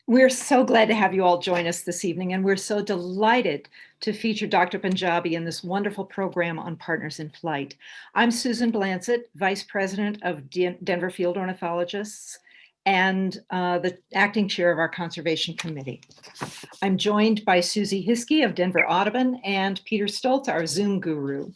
We're so glad to have you all join us this evening, and we're so delighted to feature Dr. Panjabi in this wonderful program on Partners in Flight. I'm Susan Blancett, Vice President of Denver Field Ornithologists and the acting chair of our Conservation Committee. I'm joined by Susie Hiskey of Denver Audubon and Peter Stoltz, our Zoom guru.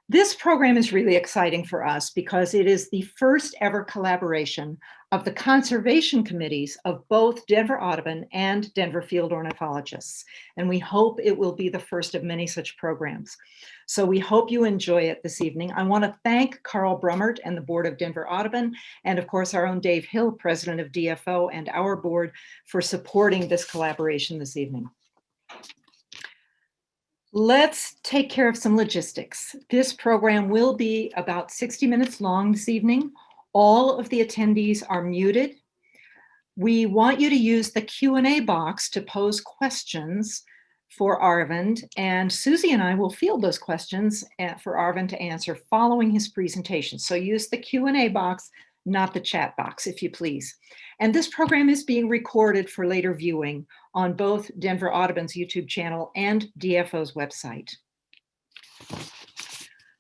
This program is really exciting for us because it is the first ever collaboration of the conservation committees of both Denver Audubon and Denver Field Ornithologists. And we hope it will be the first of many such programs. So we hope you enjoy it this evening. I want to thank Carl Brummert and the board of Denver Audubon, and of course our own Dave Hill, president of DFO, and our board for supporting this collaboration this evening. Let's take care of some logistics. This program will be about 60 minutes long this evening. All of the attendees are muted. We want you to use the Q&A box to pose questions for Arvind, and Susie and I will field those questions for Arvind to answer following his presentation. So use the Q&A box, not the chat box, if you please. And this program is being recorded for later viewing on both Denver Audubon's YouTube channel and DFO's website.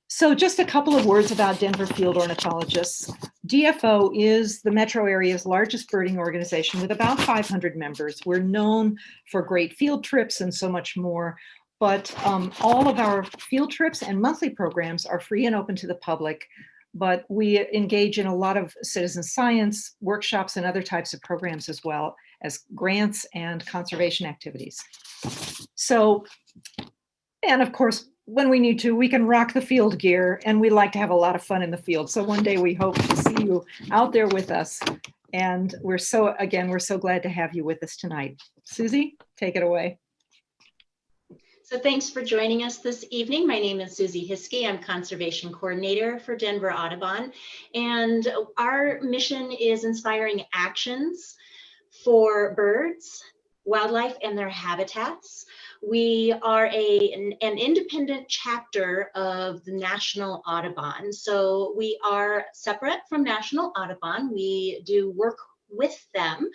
So just a couple of words about Denver Field Ornithologists. DFO is the metro area's largest birding organization with about 500 members. We're known for great field trips and so much more, but all of our field trips and monthly programs are free and open to the public. But we engage in a lot of citizen science workshops and other types of programs, as well as grants and conservation activities. So, and of course, when we need to, we can rock the field gear, and we like to have a lot of fun in the field. So one day we hope to see you out there with us. And we're so glad to have you with us tonight. Susie, take it away. So thanks for joining us this evening. My name is Susie Hiskey. I'm Conservation Coordinator for Denver Audubon. And our mission is inspiring actions for birds, wildlife, and their habitats. We are an independent chapter of the National Audubon. So we are separate from National Audubon. We do work with them,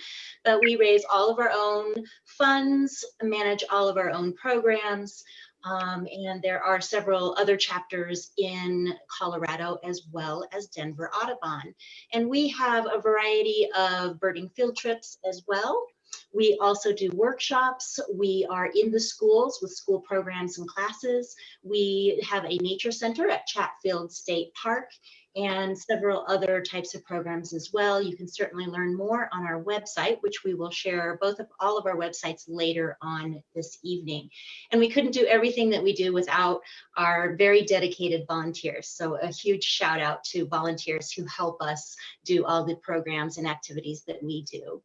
but we raise all of our own funds, manage all of our own programs, and there are several other chapters in Colorado as well as Denver Audubon. And we have a variety of birding field trips as well. We also do workshops. We are in the schools with school programs and classes. We have a nature center at Chatfield State Park and several other types of programs as well. You can certainly learn more on our website, which we will share all of our websites later on this evening. And we couldn't do everything that we do without our very dedicated volunteers. So a huge shout out to volunteers who help us do all the programs and activities that we do.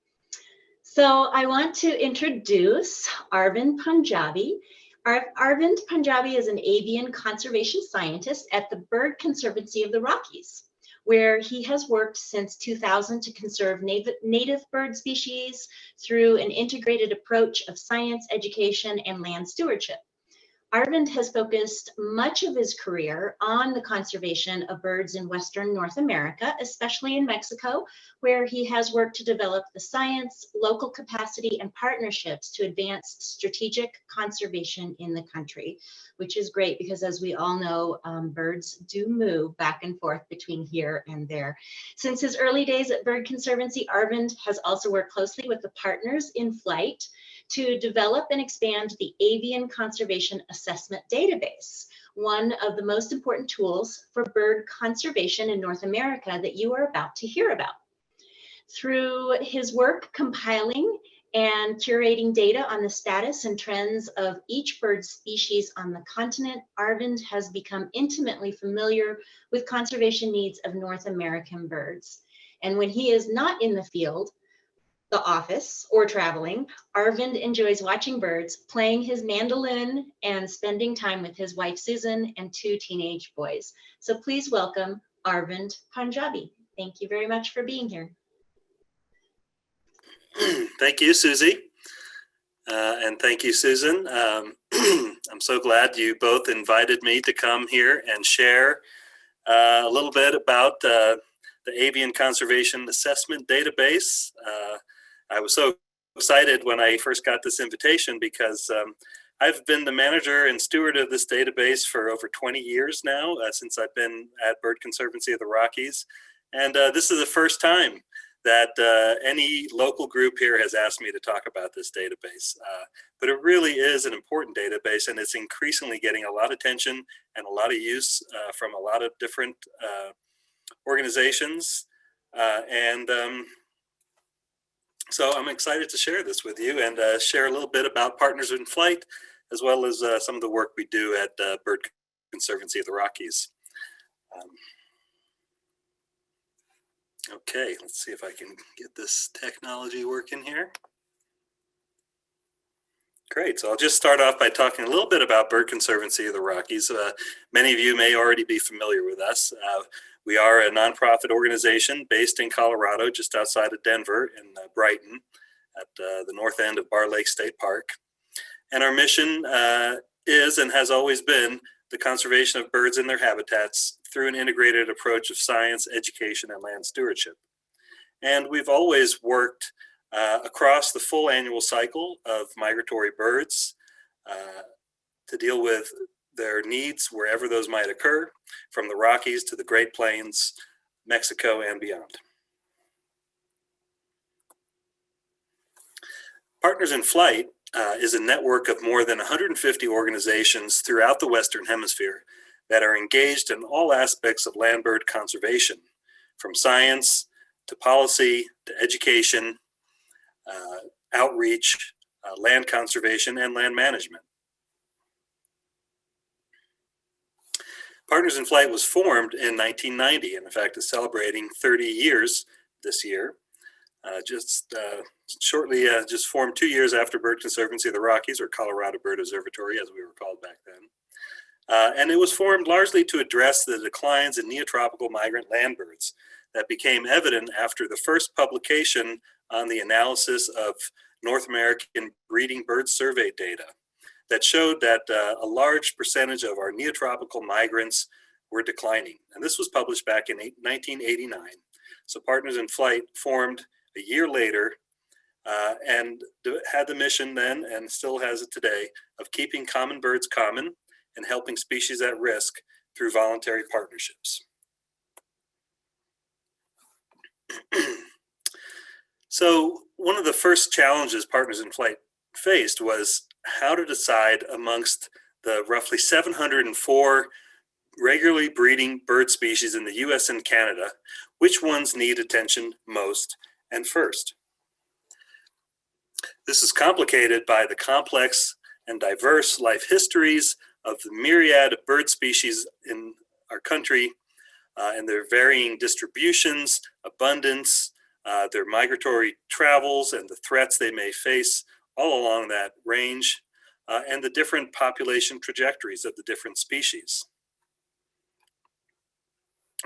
So I want to introduce Arvind Panjabi. Arvind Panjabi is an avian conservation scientist at the Bird Conservancy of the Rockies, where he has worked since 2000 to conserve native bird species through an integrated approach of science, education, and land stewardship. Arvind has focused much of his career on the conservation of birds in Western North America, especially in Mexico, where he has worked to develop the science, local capacity, and partnerships to advance strategic conservation in the country, which is great because, as we all know, birds do move back and forth between here and there. Since his early days at Bird Conservancy, Arvind has also worked closely with the Partners in Flight to develop and expand the Avian Conservation Assessment Database, one of the most important tools for bird conservation in North America that you are about to hear about. Through his work compiling and curating data on the status and trends of each bird species on the continent, Arvind has become intimately familiar with conservation needs of North American birds. And when he is not in the field, the office, or traveling, Arvind enjoys watching birds, playing his mandolin, and spending time with his wife, Susan, and 2 teenage boys. So please welcome Arvind Panjabi. Thank you very much for being here. Thank you, Susie. And thank you, Susan. I'm so glad you both invited me to come here and share a little bit about the Avian Conservation Assessment Database. I was so excited when I first got this invitation because I've been the manager and steward of this database for over 20 years now, since I've been at Bird Conservancy of the Rockies. And this is the first time that any local group here has asked me to talk about this database. But it really is an important database, and it's increasingly getting a lot of attention and a lot of use from a lot of different organizations. So I'm excited to share this with you and share a little bit about Partners in Flight, as well as some of the work we do at Bird Conservancy of the Rockies. Okay, let's see if I can get this technology working here. Great, so I'll just start off by talking a little bit about Bird Conservancy of the Rockies. Many of you may already be familiar with us. We are a nonprofit organization based in Colorado, just outside of Denver in Brighton at the north end of Bar Lake State Park. And our mission is and has always been the conservation of birds and their habitats through an integrated approach of science, education, and land stewardship. And we've always worked across the full annual cycle of migratory birds to deal with their needs wherever those might occur, from the Rockies to the Great Plains, Mexico, and beyond. Partners in Flight is a network of more than 150 organizations throughout the Western Hemisphere that are engaged in all aspects of land bird conservation, from science to policy to education, outreach, land conservation, and land management. Partners in Flight was formed in 1990, and in fact is celebrating 30 years this year. Just formed 2 years after Bird Conservancy of the Rockies, or Colorado Bird Observatory, as we were called back then. And it was formed largely to address the declines in neotropical migrant land birds that became evident after the first publication on the analysis of North American breeding bird survey data that showed that a large percentage of our neotropical migrants were declining. And this was published back in 1989. So Partners in Flight formed a year later and had the mission then, and still has it today, of keeping common birds common and helping species at risk through voluntary partnerships. So one of the first challenges Partners in Flight faced was how to decide amongst the roughly 704 regularly breeding bird species in the US and Canada, which ones need attention most and first. This is complicated by the complex and diverse life histories of the myriad of bird species in our country and their varying distributions, abundance, their migratory travels, and the threats they may face all along that range, and the different population trajectories of the different species.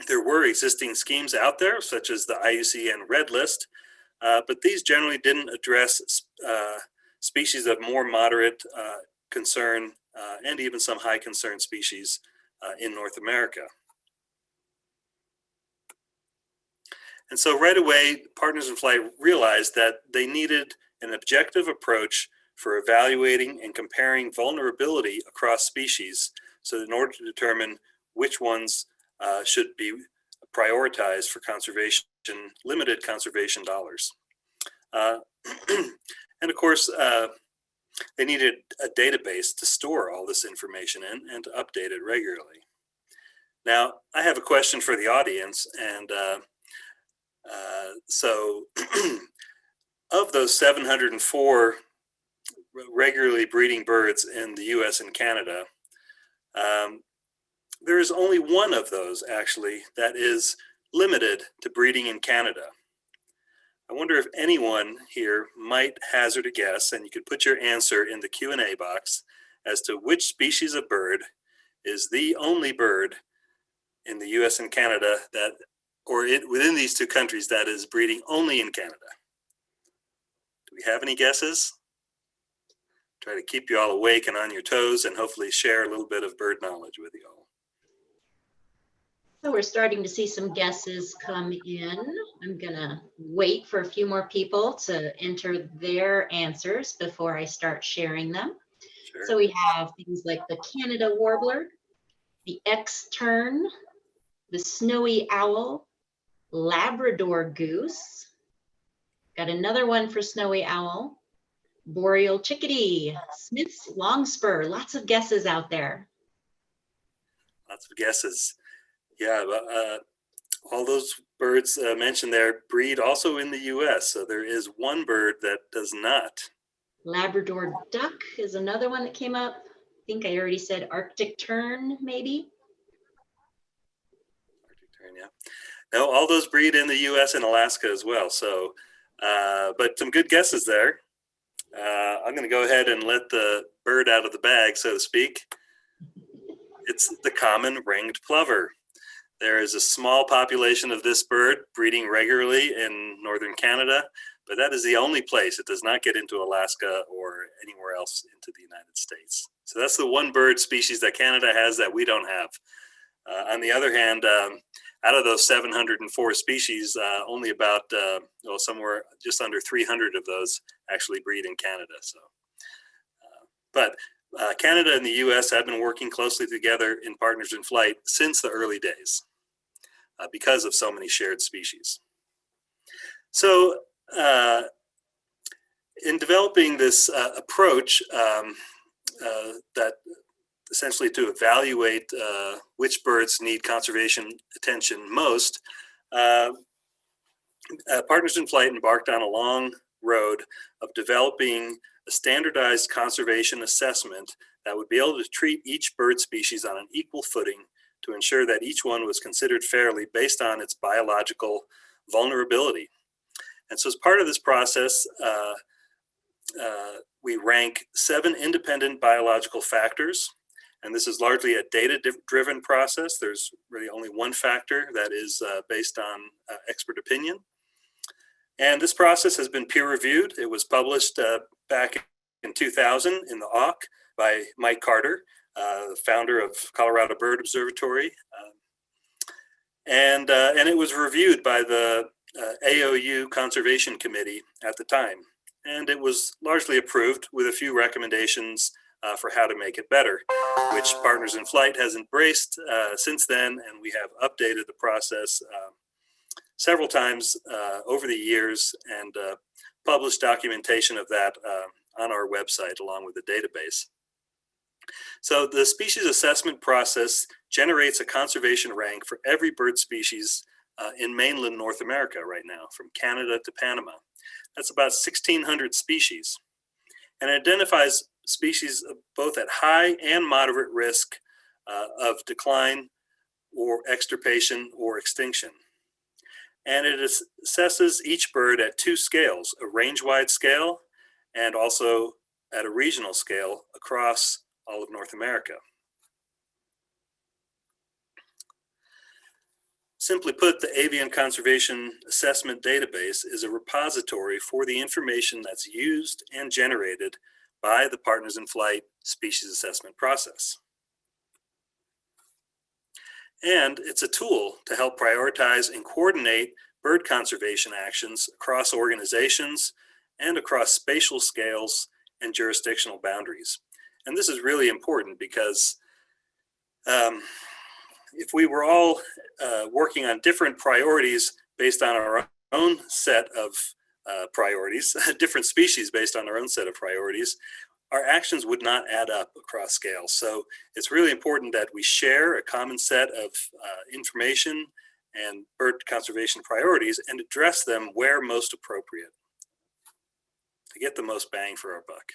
There were existing schemes out there, such as the IUCN Red List, but these generally didn't address species of more moderate concern and even some high concern species in North America. And so right away, Partners in Flight realized that they needed an objective approach for evaluating and comparing vulnerability across species, so in order to determine which ones should be prioritized for conservation, limited conservation dollars. And of course, they needed a database to store all this information in and to update it regularly. Now, I have a question for the audience, and so of those 704 regularly breeding birds in the US and Canada, there is only one of those actually that is limited to breeding in Canada. I wonder if anyone here might hazard a guess, and you could put your answer in the Q&A box, as to which species of bird is the only bird in the US and Canada that, within these two countries, that is breeding only in Canada. Do we have any guesses? Try to keep you all awake and on your toes and hopefully share a little bit of bird knowledge with you all. So we're starting to see some guesses come in. I'm gonna wait for a few more people to enter their answers before I start sharing them. Sure. So we have things like the Canada warbler, the X-tern, the snowy owl, Labrador goose. Got another one for snowy owl, boreal chickadee, Smith's longspur. Lots of guesses out there. Lots of guesses. Yeah, but all those birds mentioned there breed also in the US. So there is one bird that does not. Labrador duck is another one that came up. I think I already said Arctic tern, maybe. Arctic tern, yeah. No, all those breed in the US and Alaska as well. So, but some good guesses there. I'm going to go ahead and let the bird out of the bag, so to speak. It's the common ringed plover. There is a small population of this bird breeding regularly in northern Canada, but that is the only place. It does not get into Alaska or anywhere else into the United States. So that's the one bird species that Canada has that we don't have. On the other hand, out of those 704 species, only about somewhere just under 300 of those actually breed in Canada. So, but Canada and the U.S. have been working closely together in Partners in Flight since the early days because of so many shared species. So, in developing this approach that essentially to evaluate which birds need conservation attention most, Partners in Flight embarked on a long road of developing a standardized conservation assessment that would be able to treat each bird species on an equal footing to ensure that each one was considered fairly based on its biological vulnerability. And so as part of this process, we rank 7 independent biological factors. And this is largely a data-driven process. There's really only one factor that is based on expert opinion. And this process has been peer-reviewed. It was published back in 2000 in the AUK by Mike Carter, the founder of Colorado Bird Observatory. And it was reviewed by the AOU Conservation Committee at the time. And it was largely approved with a few recommendations for how to make it better, which Partners in Flight has embraced since then, and we have updated the process several times over the years and published documentation of that on our website along with the database. So the species assessment process generates a conservation rank for every bird species in mainland North America right now, from Canada to Panama. That's about 1,600 species, and it identifies species both at high and moderate risk of decline or extirpation or extinction. And it assesses each bird at 2 scales, a range-wide scale and also at a regional scale across all of North America. Simply put, the Avian Conservation Assessment Database is a repository for the information that's used and generated by the Partners in Flight species assessment process. And it's a tool to help prioritize and coordinate bird conservation actions across organizations and across spatial scales and jurisdictional boundaries. And this is really important because if we were all working on different priorities based on our own set of priorities, different species based on our own set of priorities, our actions would not add up across scales. So it's really important that we share a common set of information and bird conservation priorities and address them where most appropriate to get the most bang for our buck.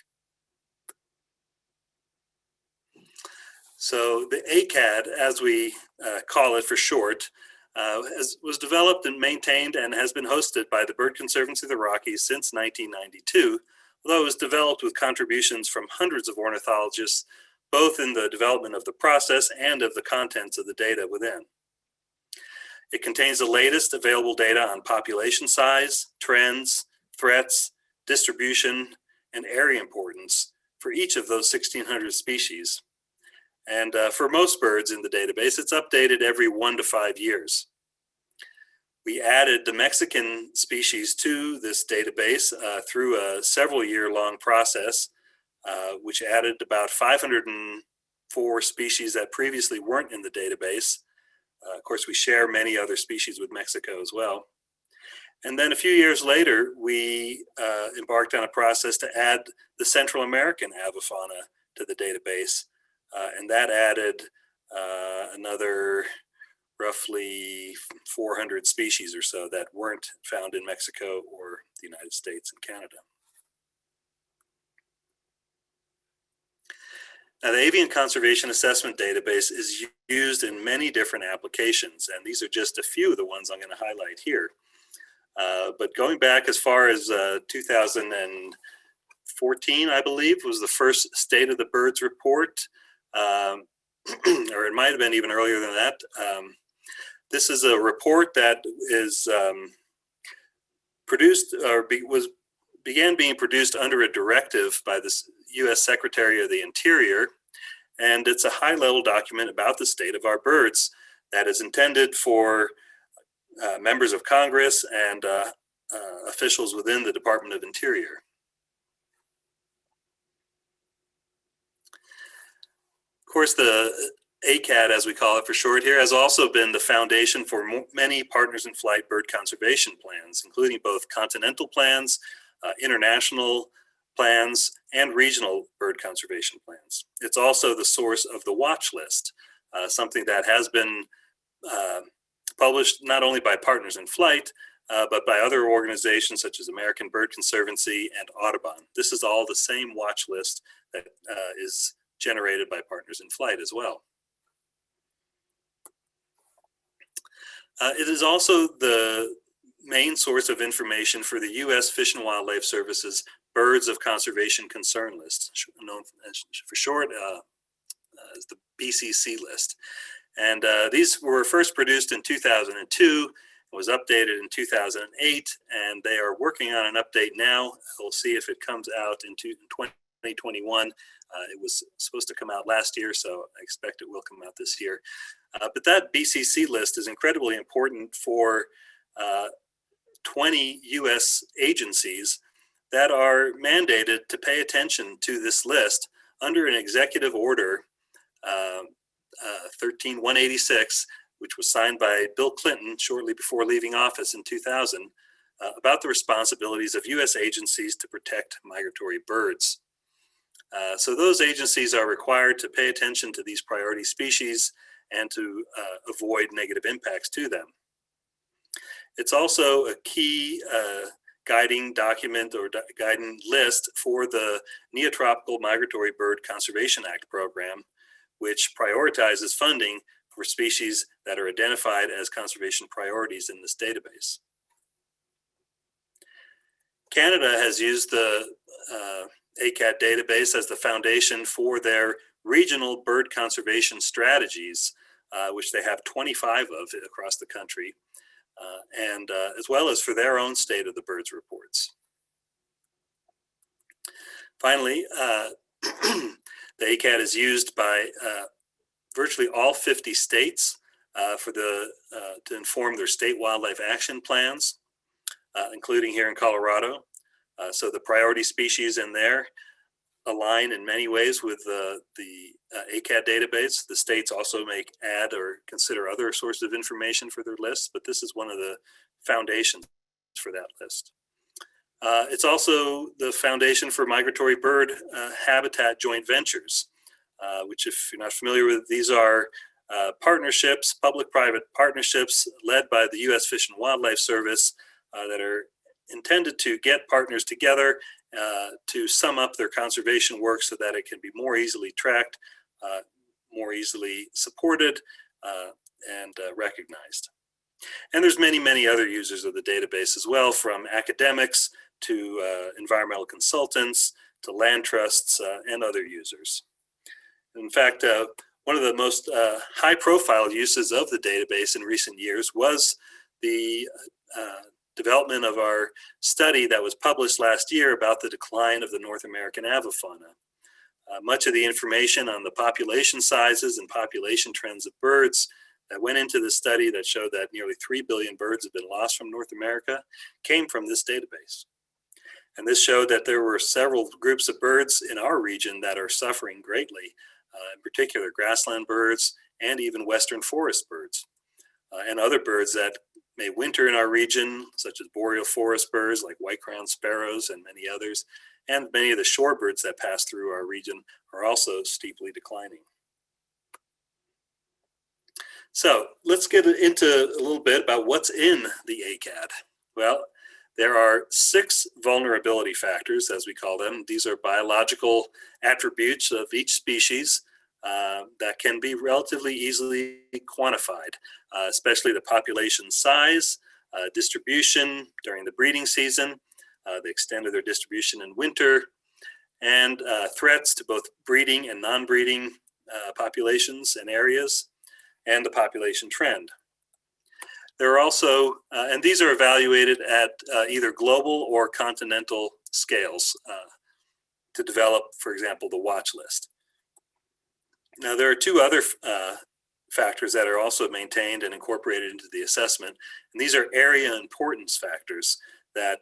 So the ACAD, as we call it for short, was developed and maintained and has been hosted by the Bird Conservancy of the Rockies since 1992, although it was developed with contributions from hundreds of ornithologists, both in the development of the process and of the contents of the data within. It contains the latest available data on population size, trends, threats, distribution, and area importance for each of those 1,600 species, And for most birds in the database, it's updated every 1 to 5 years. We added the Mexican species to this database through a several-year-long process, which added about 504 species that previously weren't in the database. Of course, we share many other species with Mexico as well. And then a few years later, we embarked on a process to add the Central American avifauna to the database. And that added another roughly 400 species or so that weren't found in Mexico or the United States and Canada. Now, the Avian Conservation Assessment Database is used in many different applications, and these are just a few of the ones I'm going to highlight here. But going back as far as 2014, I believe, was the first State of the Birds report, or it might have been even earlier than that. This is a report that is produced or began being produced under a directive by the U.S. Secretary of the Interior, and it's a high-level document about the state of our birds that is intended for members of Congress and officials within the Department of Interior. Of course, the ACAT, as we call it for short here, has also been the foundation for many Partners in Flight bird conservation plans, including both continental plans, international plans, and regional bird conservation plans. It's also the source of the watch list, something that has been published not only by Partners in Flight, but by other organizations such as American Bird Conservancy and Audubon. This is all the same watch list that is generated by Partners in Flight as well. It is also the main source of information for the U.S. Fish and Wildlife Service's Birds of Conservation Concern list, known for short as the BCC list. And these were first produced in 2002, was updated in 2008, and they are working on an update now. We'll see if it comes out in 2021. It was supposed to come out last year, so I expect it will come out this year. But that BCC list is incredibly important for 20 U.S. agencies that are mandated to pay attention to this list under an executive order 13186, which was signed by Bill Clinton shortly before leaving office in 2000, about the responsibilities of U.S. agencies to protect migratory birds. So those agencies are required to pay attention to these priority species and to avoid negative impacts to them. It's also a key guiding document or guiding list for the Neotropical Migratory Bird Conservation Act program, which prioritizes funding for species that are identified as conservation priorities in this database. Canada has used the ACAT database as the foundation for their regional bird conservation strategies, which they have 25 of across the country, and as well as for their own State of the Birds reports. Finally, the ACAT is used by virtually all 50 states to inform their state wildlife action plans, including here in Colorado. So the priority species in there align in many ways with the ACAT database. The states also add or consider other sources of information for their lists, but this is one of the foundations for that list. It's also the foundation for migratory bird habitat joint ventures, which, if you're not familiar with, these are partnerships, public-private partnerships led by the U.S. Fish and Wildlife Service that are intended to get partners together to sum up their conservation work so that it can be more easily tracked, more easily supported, and recognized. And there's many, many other users of the database as well, from academics to environmental consultants to land trusts and other users. In fact, one of the most high-profile uses of the database in recent years was the development of our study that was published last year about the decline of the North American avifauna. Much of the information on the population sizes and population trends of birds that went into the study that showed that nearly 3 billion birds have been lost from North America came from this database. And this showed that there were several groups of birds in our region that are suffering greatly, in particular grassland birds and even western forest birds, and other birds that may winter in our region, such as boreal forest birds like white-crowned sparrows and many others, and many of the shorebirds that pass through our region are also steeply declining. So let's get into a little bit about what's in the ACAD. Well, there are 6 vulnerability factors, as we call them. These are biological attributes of each species that can be relatively easily quantified, especially the population size, distribution during the breeding season, the extent of their distribution in winter, and threats to both breeding and non-breeding populations and areas, and the population trend. There are also, and these are evaluated at either global or continental scales to develop, for example, the watch list. Now, there are 2 other factors that are also maintained and incorporated into the assessment, and these are area importance factors that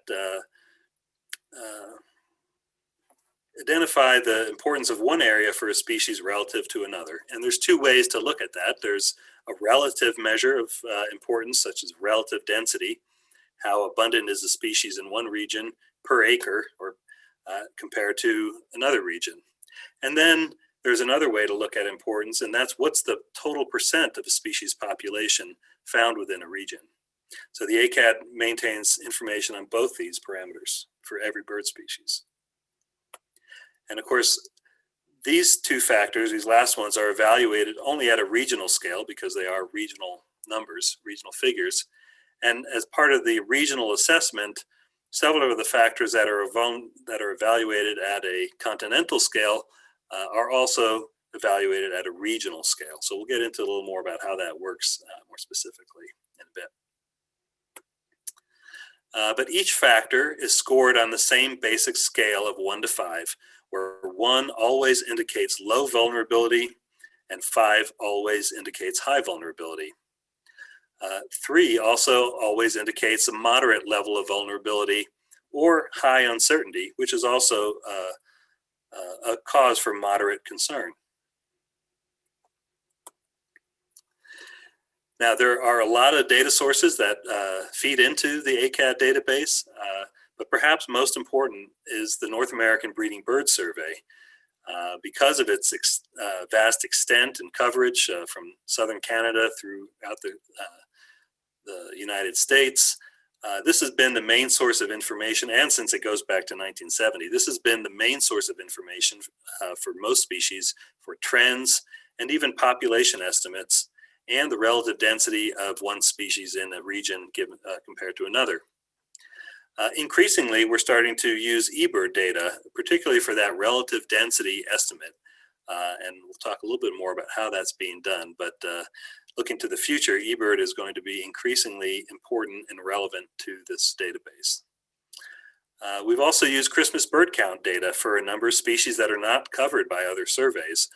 identify the importance of one area for a species relative to another. And there's 2 ways to look at that. There's a relative measure of importance, such as relative density, how abundant is a species in one region per acre or compared to another region. And then there's another way to look at importance, and that's what's the total percent of a species population found within a region. So the ACAD maintains information on both these parameters for every bird species. And of course, these 2 factors, these last ones, are evaluated only at a regional scale because they are regional numbers, regional figures. And as part of the regional assessment, several of the factors that are evaluated at a continental scale are also evaluated at a regional scale. So we'll get into a little more about how that works more specifically in a bit. But each factor is scored on the same basic scale of 1 to 5, where 1 always indicates low vulnerability and 5 always indicates high vulnerability. 3 also always indicates a moderate level of vulnerability or high uncertainty, which is also a cause for moderate concern. Now, there are a lot of data sources that feed into the ACAD database, but perhaps most important is the North American Breeding Bird Survey. Because of its vast extent and coverage from southern Canada throughout the United States, this has been the main source of information, and since it goes back to 1970, this has been the main source of information for most species for trends and even population estimates and the relative density of one species in a region compared to another. Increasingly, we're starting to use eBird data, particularly for that relative density estimate. And we'll talk a little bit more about how that's being done. But looking to the future, eBird is going to be increasingly important and relevant to this database. We've also used Christmas bird count data for a number of species that are not covered by other surveys,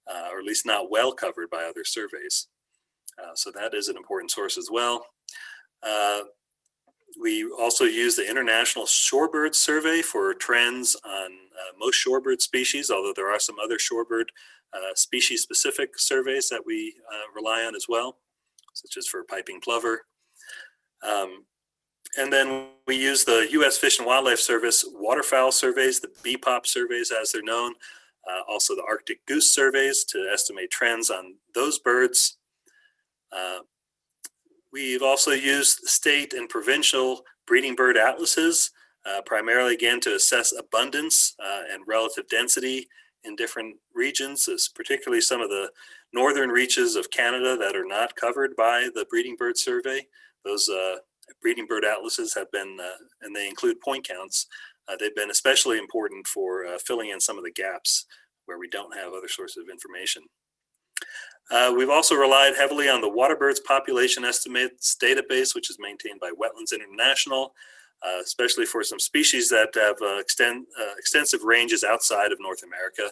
or at least not well covered by other surveys. So that is an important source as well. We also use the International Shorebird Survey for trends on most shorebird species, although there are some other shorebird species-specific surveys that we rely on as well, such as for piping plover. And then we use the U.S. Fish and Wildlife Service waterfowl surveys, the BPOP surveys as they're known, also the Arctic goose surveys to estimate trends on those birds. We've also used state and provincial breeding bird atlases, primarily again to assess abundance and relative density in different regions, particularly some of the northern reaches of Canada that are not covered by the breeding bird survey. Those breeding bird atlases have been, and they include point counts, they've been especially important for filling in some of the gaps where we don't have other sources of information. We've also relied heavily on the Waterbirds Population Estimates database, which is maintained by Wetlands International, especially for some species that have extensive ranges outside of North America.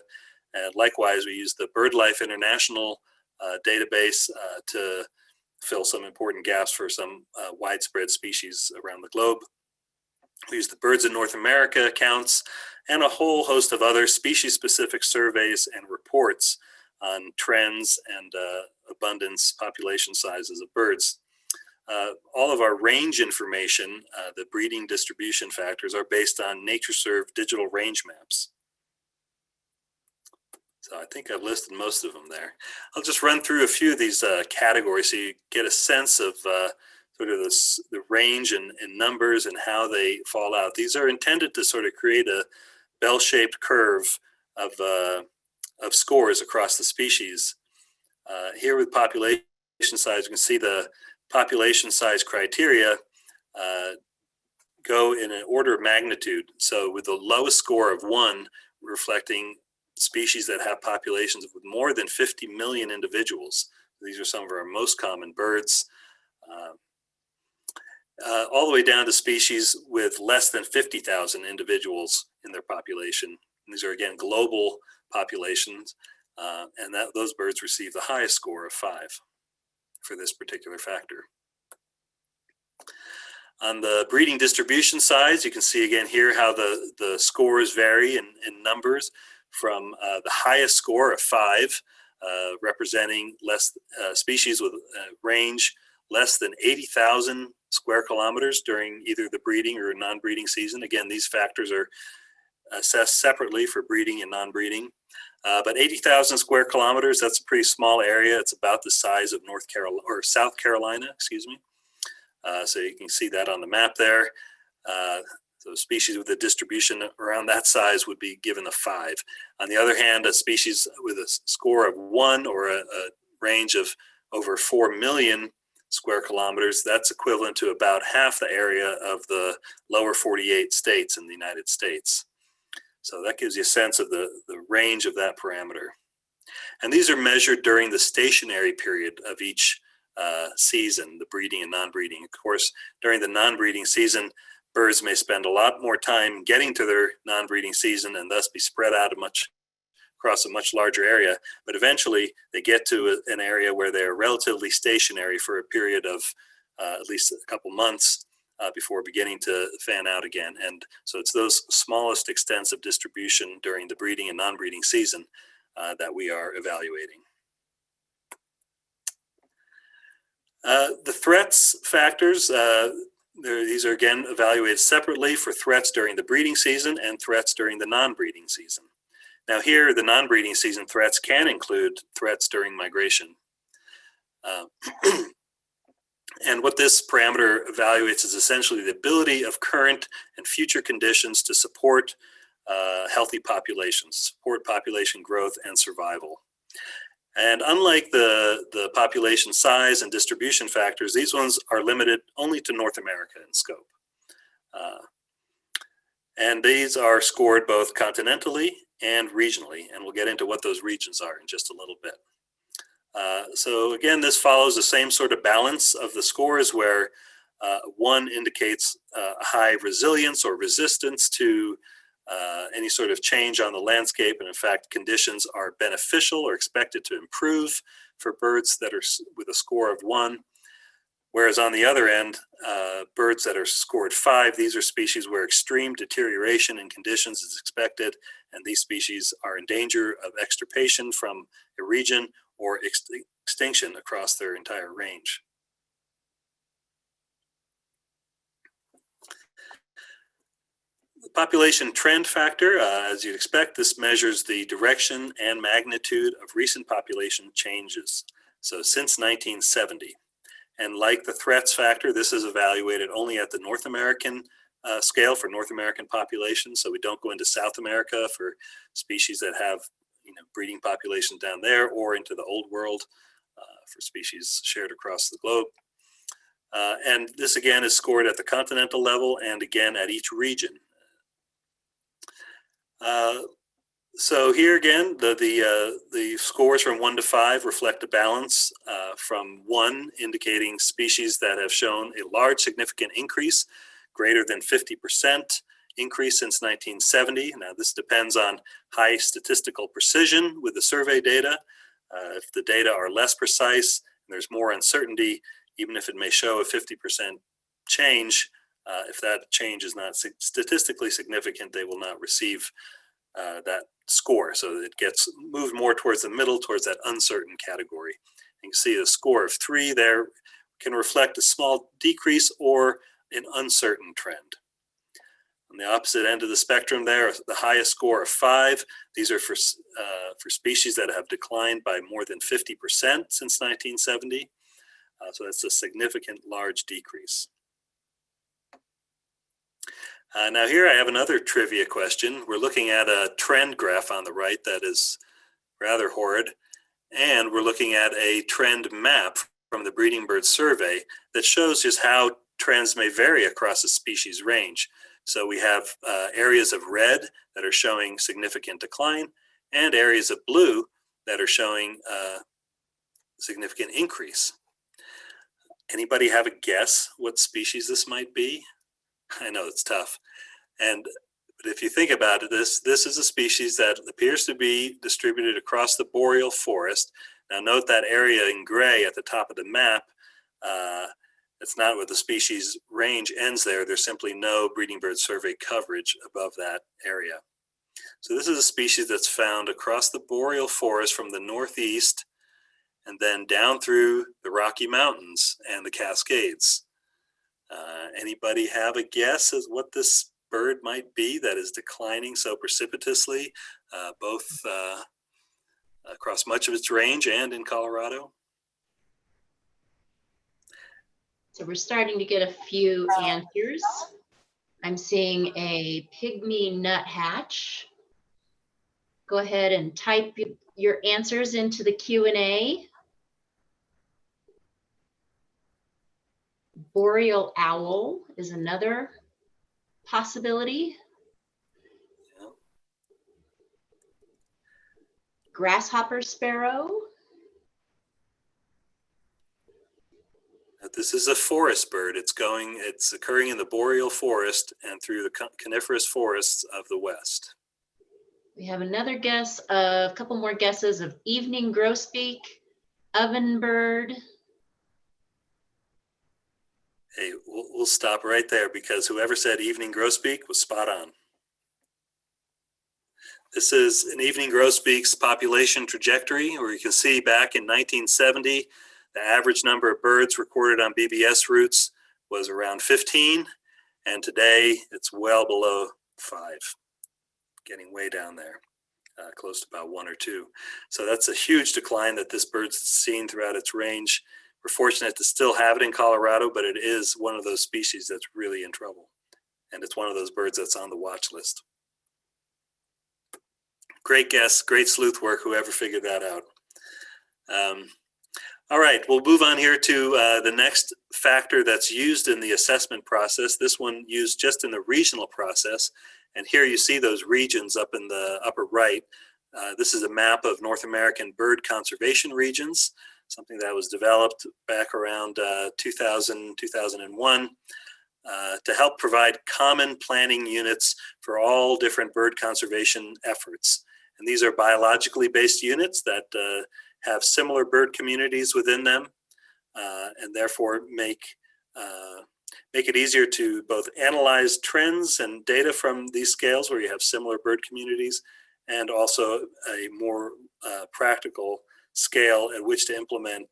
And likewise, we use the BirdLife International database to fill some important gaps for some widespread species around the globe. We use the Birds in North America accounts and a whole host of other species-specific surveys and reports on trends and abundance, population sizes of birds. All of our range information, the breeding distribution factors, are based on NatureServe digital range maps. So I think I've listed most of them there. I'll just run through a few of these categories so you get a sense of sort of the range and numbers and how they fall out. These are intended to sort of create a bell-shaped curve of scores across the species. Here with population size, you can see the population size criteria go in an order of magnitude. So with the lowest score of 1 reflecting species that have populations with more than 50 million individuals. These are some of our most common birds. All the way down to species with less than 50,000 individuals in their population. These are, again, global populations, and those birds receive the highest score of 5 for this particular factor. On the breeding distribution side, you can see again here how the scores vary in numbers from the highest score of 5, representing species with range less than 80,000 square kilometers during either the breeding or non-breeding season. Again, these factors are assessed separately for breeding and non-breeding. But 80,000 square kilometers, that's a pretty small area. It's about the size of South Carolina, excuse me. So you can see that on the map there. So species with a distribution around that size would be given a 5. On the other hand, a species with a score of 1 or a range of over 4 million square kilometers, that's equivalent to about half the area of the lower 48 states in the United States. So that gives you a sense of the range of that parameter. And these are measured during the stationary period of each season, the breeding and non-breeding. Of course, during the non-breeding season, birds may spend a lot more time getting to their non-breeding season and thus be spread out across a much larger area. But eventually, they get to an area where they're relatively stationary for a period of at least a couple months before beginning to fan out again. And so it's those smallest extents of distribution during the breeding and non-breeding season that we are evaluating. The threats factors, these are again evaluated separately for threats during the breeding season and threats during the non-breeding season. Now here, the non-breeding season threats can include threats during migration. And what this parameter evaluates is essentially the ability of current and future conditions to support healthy populations, support population growth and survival. And unlike the population size and distribution factors, these ones are limited only to North America in scope. And these are scored both continentally and regionally, and we'll get into what those regions are in just a little bit. So again, this follows the same sort of balance of the scores where 1 indicates high resilience or resistance to any sort of change on the landscape, and in fact, conditions are beneficial or expected to improve for birds that are with a score of 1. Whereas on the other end, birds that are scored 5, these are species where extreme deterioration in conditions is expected, and these species are in danger of extirpation from a region or extinction across their entire range. The population trend factor, as you'd expect, this measures the direction and magnitude of recent population changes. So since 1970. And like the threats factor, this is evaluated only at the North American scale for North American populations. So we don't go into South America for species that have breeding populations down there, or into the old world for species shared across the globe. And this again is scored at the continental level and again at each region. So here again, the scores from 1 to 5 reflect a balance from 1 indicating species that have shown a large significant increase, greater than 50% increase since 1970. Now, this depends on high statistical precision with the survey data. If the data are less precise, there's more uncertainty, even if it may show a 50% change. If that change is not statistically significant, they will not receive that score. So it gets moved more towards the middle, towards that uncertain category. You can see the score of 3 there can reflect a small decrease or an uncertain trend. On the opposite end of the spectrum there, the highest score of 5. These are for species that have declined by more than 50% since 1970. So that's a significant large decrease. Now here I have another trivia question. We're looking at a trend graph on the right that is rather horrid. And we're looking at a trend map from the breeding bird survey that shows just how trends may vary across a species range. So we have areas of red that are showing significant decline and areas of blue that are showing significant increase. Anybody have a guess what species this might be? I know it's tough. But if you think about it, this is a species that appears to be distributed across the boreal forest. Now note that area in gray at the top of the map. It's not where the species range ends there. There's simply no breeding bird survey coverage above that area. So this is a species that's found across the boreal forest from the northeast and then down through the Rocky Mountains and the Cascades. Anybody have a guess as what this bird might be that is declining so precipitously, both across much of its range and in Colorado? So we're starting to get a few answers. I'm seeing a pygmy nuthatch. Go ahead and type your answers into the Q&A. Boreal owl is another possibility. Yeah. Grasshopper sparrow. This is a forest bird. It's occurring in the boreal forest and through the coniferous forests of the West. We have another guess, a couple more guesses of evening grosbeak, ovenbird. Hey, we'll stop right there because whoever said evening grosbeak was spot on. This is an evening grosbeak's population trajectory, where you can see back in 1970, the average number of birds recorded on BBS routes was around 15, and today it's well below 5, getting way down there, close to about 1 or 2. So that's a huge decline that this bird's seen throughout its range. We're fortunate to still have it in Colorado, but it is one of those species that's really in trouble. And it's one of those birds that's on the watch list. Great guess, great sleuth work, whoever figured that out. All right, we'll move on here to the next factor that's used in the assessment process. This one used just in the regional process. And here you see those regions up in the upper right. This is a map of North American bird conservation regions, something that was developed back around 2000, 2001 to help provide common planning units for all different bird conservation efforts. And these are biologically based units that have similar bird communities within them, and therefore make it easier to both analyze trends and data from these scales where you have similar bird communities, and also a more practical scale at which to implement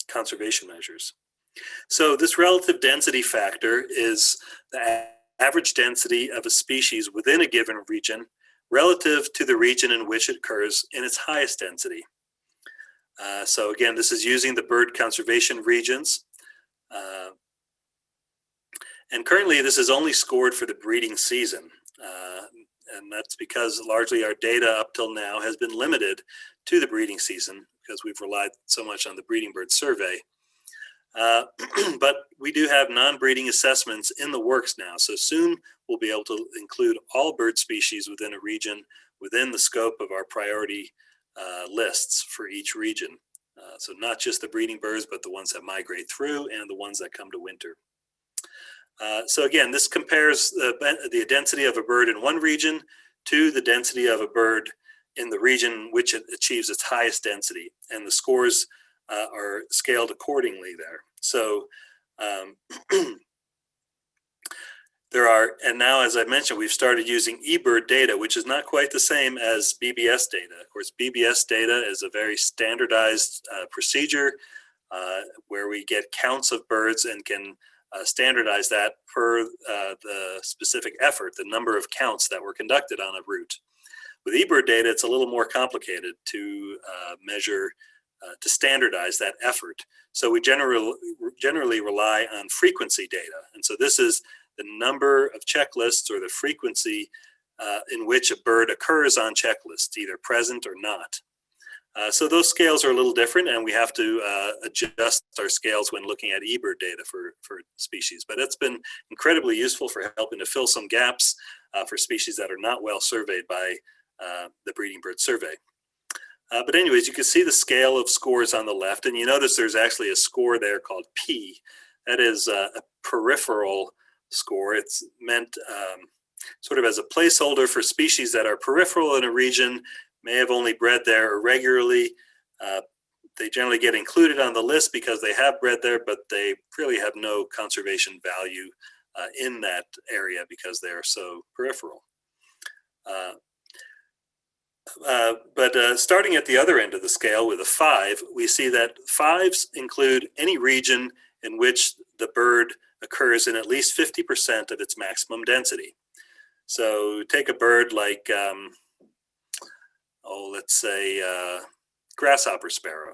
conservation measures. So this relative density factor is the average density of a species within a given region relative to the region in which it occurs in its highest density. So again, this is using the bird conservation regions. And currently this is only scored for the breeding season. And that's because largely our data up till now has been limited to the breeding season because we've relied so much on the breeding bird survey. But we do have non-breeding assessments in the works now. So soon we'll be able to include all bird species within a region within the scope of our priority lists for each region. So not just the breeding birds, but the ones that migrate through and the ones that come to winter. So again, this compares the density of a bird in one region to the density of a bird in the region which it achieves its highest density, and the scores are scaled accordingly there. So and now, as I mentioned, we've started using eBird data, which is not quite the same as BBS data. Of course, BBS data is a very standardized procedure where we get counts of birds and can standardize that per the specific effort, the number of counts that were conducted on a route. With eBird data, it's a little more complicated to measure, to standardize that effort. So we generally rely on frequency data. And so this is the number of checklists or the frequency in which a bird occurs on checklists, either present or not. So those scales are a little different, and we have to adjust our scales when looking at eBird data for species. But it's been incredibly useful for helping to fill some gaps for species that are not well surveyed by the Breeding Bird Survey. But anyways, you can see the scale of scores on the left, and you notice there's actually a score there called P. That is a peripheral score. It's meant sort of as a placeholder for species that are peripheral in a region, may have only bred there irregularly. They generally get included on the list because they have bred there, but they really have no conservation value in that area because they are so peripheral. But starting at the other end of the scale with a 5, we see that 5s include any region in which the bird occurs in at least 50% of its maximum density. So take a bird like, let's say grasshopper sparrow.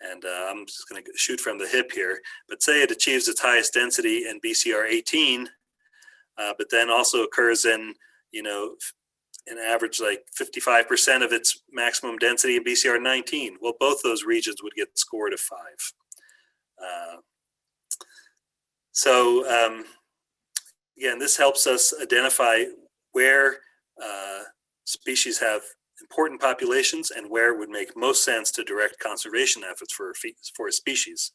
And I'm just going to shoot from the hip here, but say it achieves its highest density in BCR 18, but then also occurs in, an average like 55% of its maximum density in BCR 19. Well, both those regions would get scored a 5. Again, this helps us identify where species have important populations and where it would make most sense to direct conservation efforts for a species.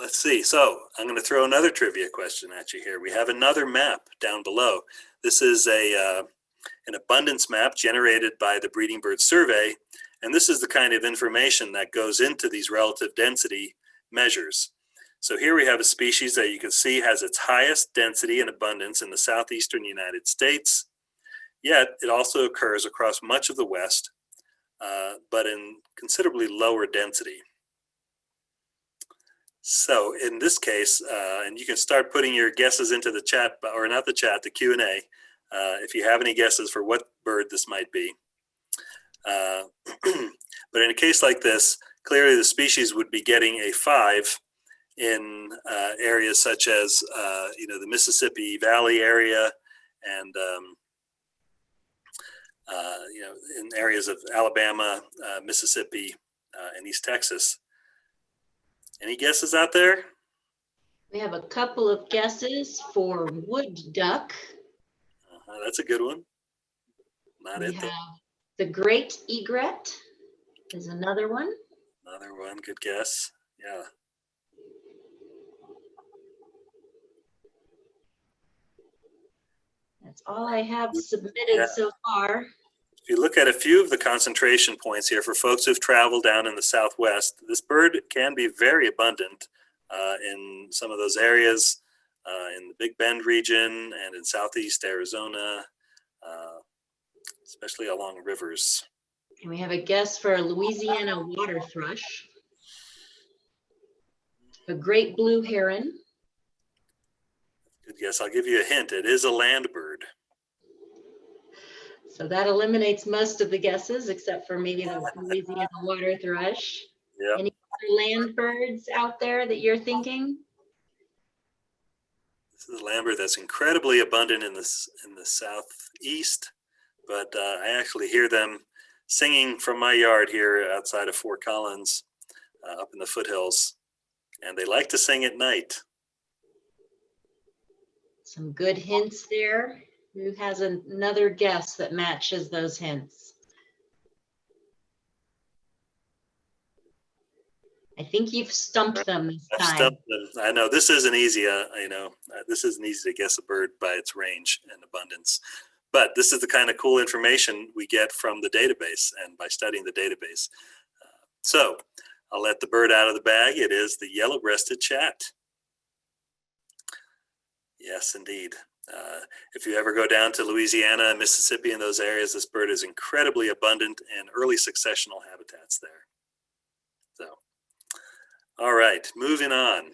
Let's see. So I'm going to throw another trivia question at you here. We have another map down below. This is an abundance map generated by the Breeding Bird Survey, and this is the kind of information that goes into these relative density measures. So here we have a species that you can see has its highest density and abundance in the southeastern United States, yet it also occurs across much of the West, but in considerably lower density. So in this case, and you can start putting your guesses into the chat, or not the chat, the Q&A, if you have any guesses for what bird this might be. But in a case like this, clearly the species would be getting a 5 in areas such as, the Mississippi Valley area and, in areas of Alabama, Mississippi, and East Texas. Any guesses out there? We have a couple of guesses for wood duck. That's a good one. Not we it have though. The great egret is another one. Another one, good guess. Yeah. That's all I have submitted so far. If you look at a few of the concentration points here for folks who've traveled down in the Southwest, this bird can be very abundant in some of those areas, in the Big Bend region and in Southeast Arizona, especially along rivers. And we have a guess for a Louisiana water thrush, a great blue heron. Good guess. I'll give you a hint. It is a land bird. So that eliminates most of the guesses, except for maybe the Louisiana water thrush. Yep. Any other land birds out there that you're thinking? This is a land bird that's incredibly abundant in the southeast, but I actually hear them singing from my yard here outside of Fort Collins, up in the foothills, and they like to sing at night. Some good hints there. Who has another guess that matches those hints? I think you've stumped them this I've time. stumped them. I know this isn't easy. This isn't easy to guess a bird by its range and abundance. But this is the kind of cool information we get from the database and by studying the database. So I'll let the bird out of the bag. It is the yellow-breasted chat. Yes, indeed. If you ever go down to Louisiana and Mississippi and those areas, this bird is incredibly abundant in early successional habitats there. So, all right, moving on.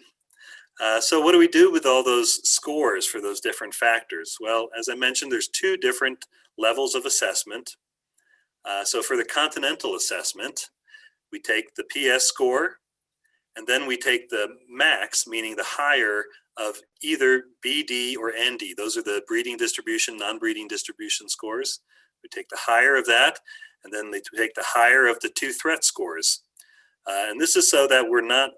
So what do we do with all those scores for those different factors? Well, as I mentioned, there's two different levels of assessment. So for the continental assessment, we take the PS score, and then we take the max, meaning the higher of either BD or ND. Those are the breeding distribution, non-breeding distribution scores. We take the higher of that, and then we take the higher of the two threat scores. And this is so that we're not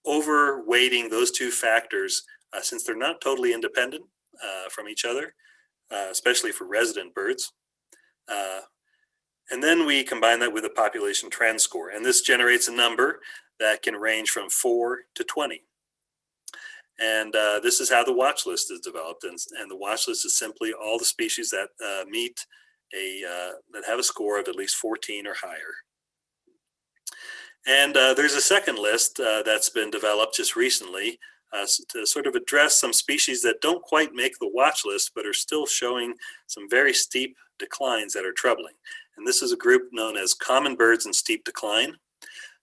overweighting those two factors since they're not totally independent from each other, especially for resident birds. And then we combine that with a population trend score. And this generates a number that can range from 4 to 20. And this is how the watch list is developed. And the watch list is simply all the species that that have a score of at least 14 or higher. And there's a second list that's been developed just recently to sort of address some species that don't quite make the watch list, but are still showing some very steep declines that are troubling. And this is a group known as common birds in steep decline.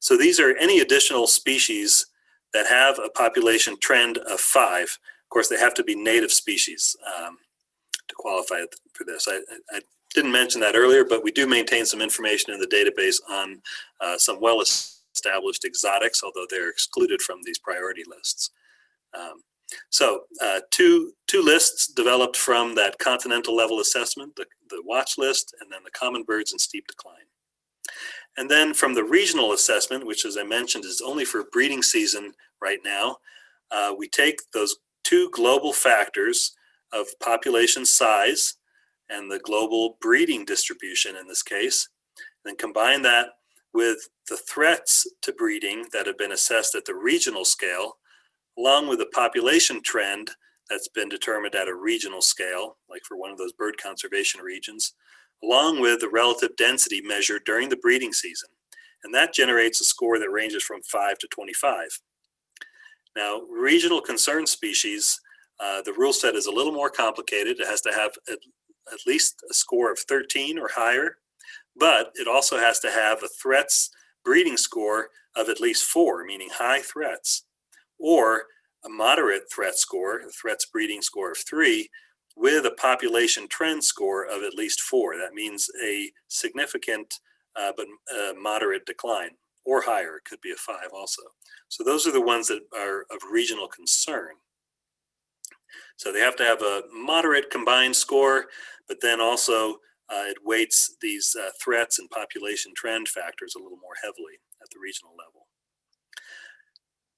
So these are any additional species that have a population trend of 5. Of course, they have to be native species to qualify for this. I didn't mention that earlier, but we do maintain some information in the database on some well-established exotics, although they're excluded from these priority lists. So two lists developed from that continental level assessment, the watch list, and then the common birds in steep decline. And then from the regional assessment, which as I mentioned is only for breeding season right now, we take those two global factors of population size and the global breeding distribution in this case, then combine that with the threats to breeding that have been assessed at the regional scale, along with the population trend that's been determined at a regional scale, like for one of those bird conservation regions, along with the relative density measured during the breeding season. And that generates a score that ranges from 5 to 25. Now, regional concern species, the rule set is a little more complicated. It has to have at least a score of 13 or higher, but it also has to have a threats breeding score of at least 4, meaning high threats, or a moderate threat score, a threats breeding score of 3, with a population trend score of at least 4. That means a significant but moderate decline, or higher. It could be a 5 also. So those are the ones that are of regional concern. So they have to have a moderate combined score, but then also it weights these threats and population trend factors a little more heavily at the regional level.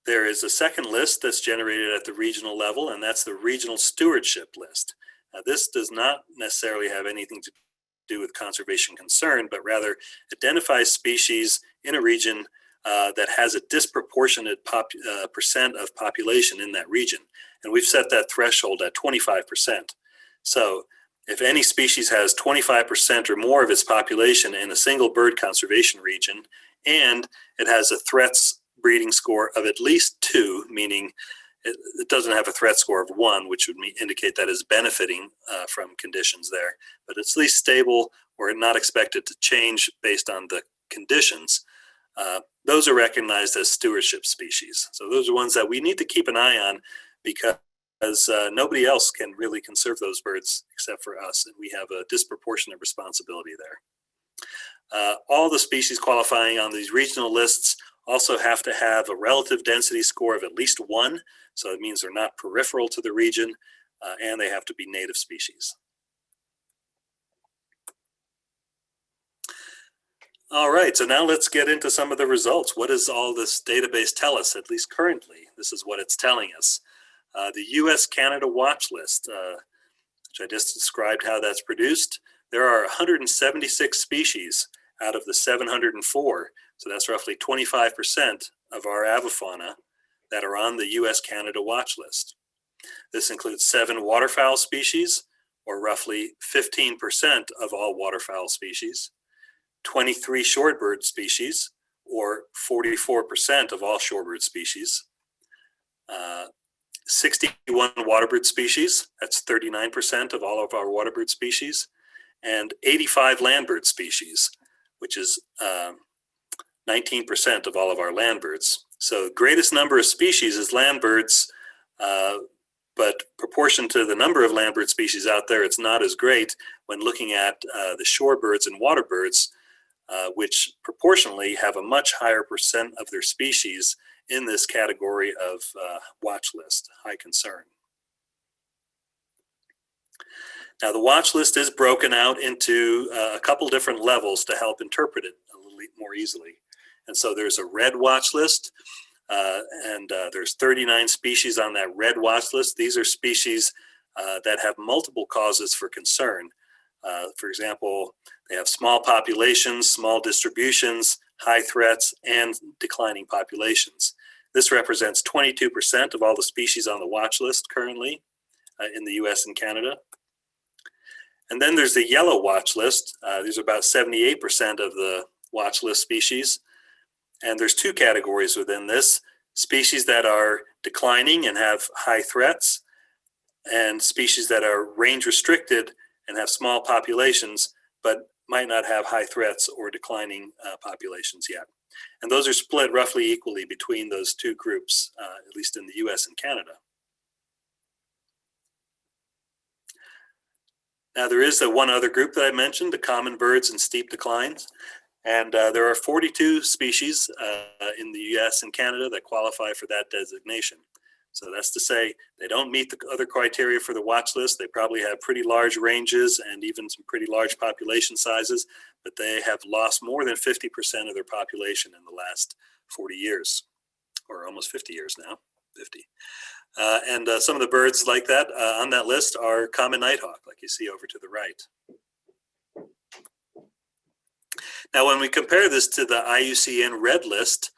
There is a second list that's generated at the regional level, and that's the regional stewardship list. Now, this does not necessarily have anything to do with conservation concern, but rather identifies species in a region that has a disproportionate percent of population in that region. And we've set that threshold at 25%. So if any species has 25% or more of its population in a single bird conservation region, and it has a threats breeding score of at least 2, meaning it doesn't have a threat score of 1, which would indicate that it's benefiting from conditions there, but it's at least stable or not expected to change based on the conditions. Those are recognized as stewardship species. So those are ones that we need to keep an eye on because nobody else can really conserve those birds except for us, and we have a disproportionate responsibility there. All the species qualifying on these regional lists also have to have a relative density score of at least 1, so it means they're not peripheral to the region, and they have to be native species. All right, so now let's get into some of the results. What does all this database tell us, at least currently? This is what it's telling us. The US-Canada watch list, which I just described how that's produced, there are 176 species out of the 704. So that's roughly 25% of our avifauna that are on the US-Canada watch list. This includes 7 waterfowl species, or roughly 15% of all waterfowl species, 23 shorebird species, or 44% of all shorebird species, 61 waterbird species, that's 39% of all of our waterbird species, and 85 landbird species, which is 19% of all of our landbirds. So the greatest number of species is landbirds, but proportion to the number of landbird species out there, it's not as great when looking at the shorebirds and waterbirds, which proportionally have a much higher percent of their species in this category of watch list, high concern. Now the watch list is broken out into a couple different levels to help interpret it a little more easily. And so there's a red watch list, and there's 39 species on that red watch list. These are species that have multiple causes for concern. For example, they have small populations, small distributions, high threats, and declining populations. This represents 22% of all the species on the watch list currently in the US and Canada. And then there's the yellow watch list. These are about 78% of the watch list species. And there's 2 categories within this: species that are declining and have high threats, and species that are range restricted and have small populations, but might not have high threats or declining populations yet. And those are split roughly equally between those 2 groups, at least in the US and Canada. Now there is the one other group that I mentioned, the common birds and steep declines. And there are 42 species in the US and Canada that qualify for that designation. So that's to say they don't meet the other criteria for the watch list. They probably have pretty large ranges and even some pretty large population sizes, but they have lost more than 50% of their population in the last 40 years, or almost 50 years now, 50. And some of the birds like that on that list are common nighthawk, like you see over to the right. Now, when we compare this to the IUCN Red List,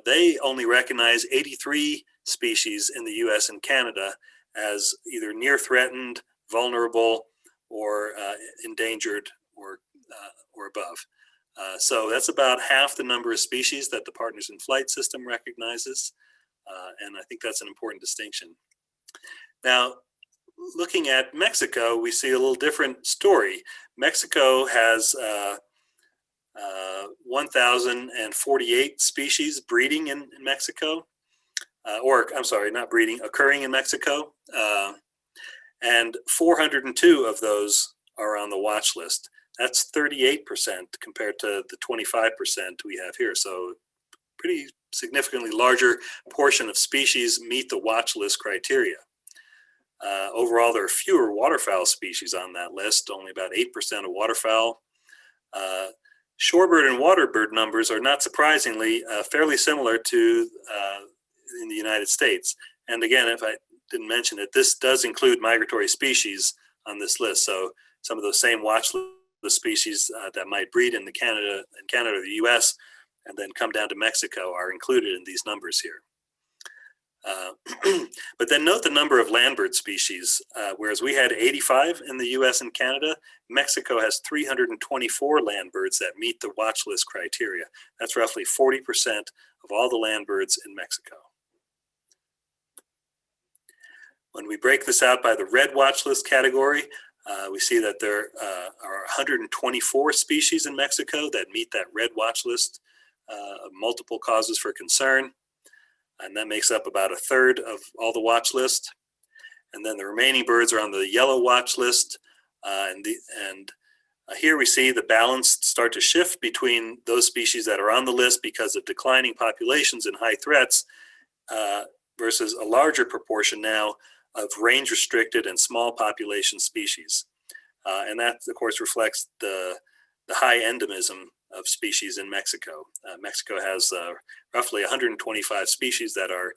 they only recognize 83 species in the US and Canada as either near threatened, vulnerable, or endangered, or above. So that's about half the number of species that the Partners in Flight system recognizes, and I think that's an important distinction. Now, looking at Mexico, we see a little different story. Mexico has 1,048 species breeding in Mexico, or I'm sorry, not breeding, occurring in Mexico, and 402 of those are on the watch list. That's 38% compared to the 25% we have here. So pretty significantly larger portion of species meet the watch list criteria. Overall, there are fewer waterfowl species on that list, only about 8% of waterfowl. Shorebird and waterbird numbers are not surprisingly fairly similar to in the United States. And again, if I didn't mention it, this does include migratory species on this list. So some of those same watch list species that might breed in Canada or the US and then come down to Mexico are included in these numbers here. But then note the number of landbird species. Whereas we had 85 in the US and Canada, Mexico has 324 landbirds that meet the watch list criteria. That's roughly 40% of all the landbirds in Mexico. When we break this out by the red watch list category, we see that there are 124 species in Mexico that meet that red watch list of multiple causes for concern. And that makes up about 1/3 of all the watch list. And then the remaining birds are on the yellow watch list. Here we see the balance start to shift between those species that are on the list because of declining populations and high threats versus a larger proportion now of range restricted and small population species. And that, of course, reflects the high endemism of species in Mexico. Mexico has roughly 125 species that are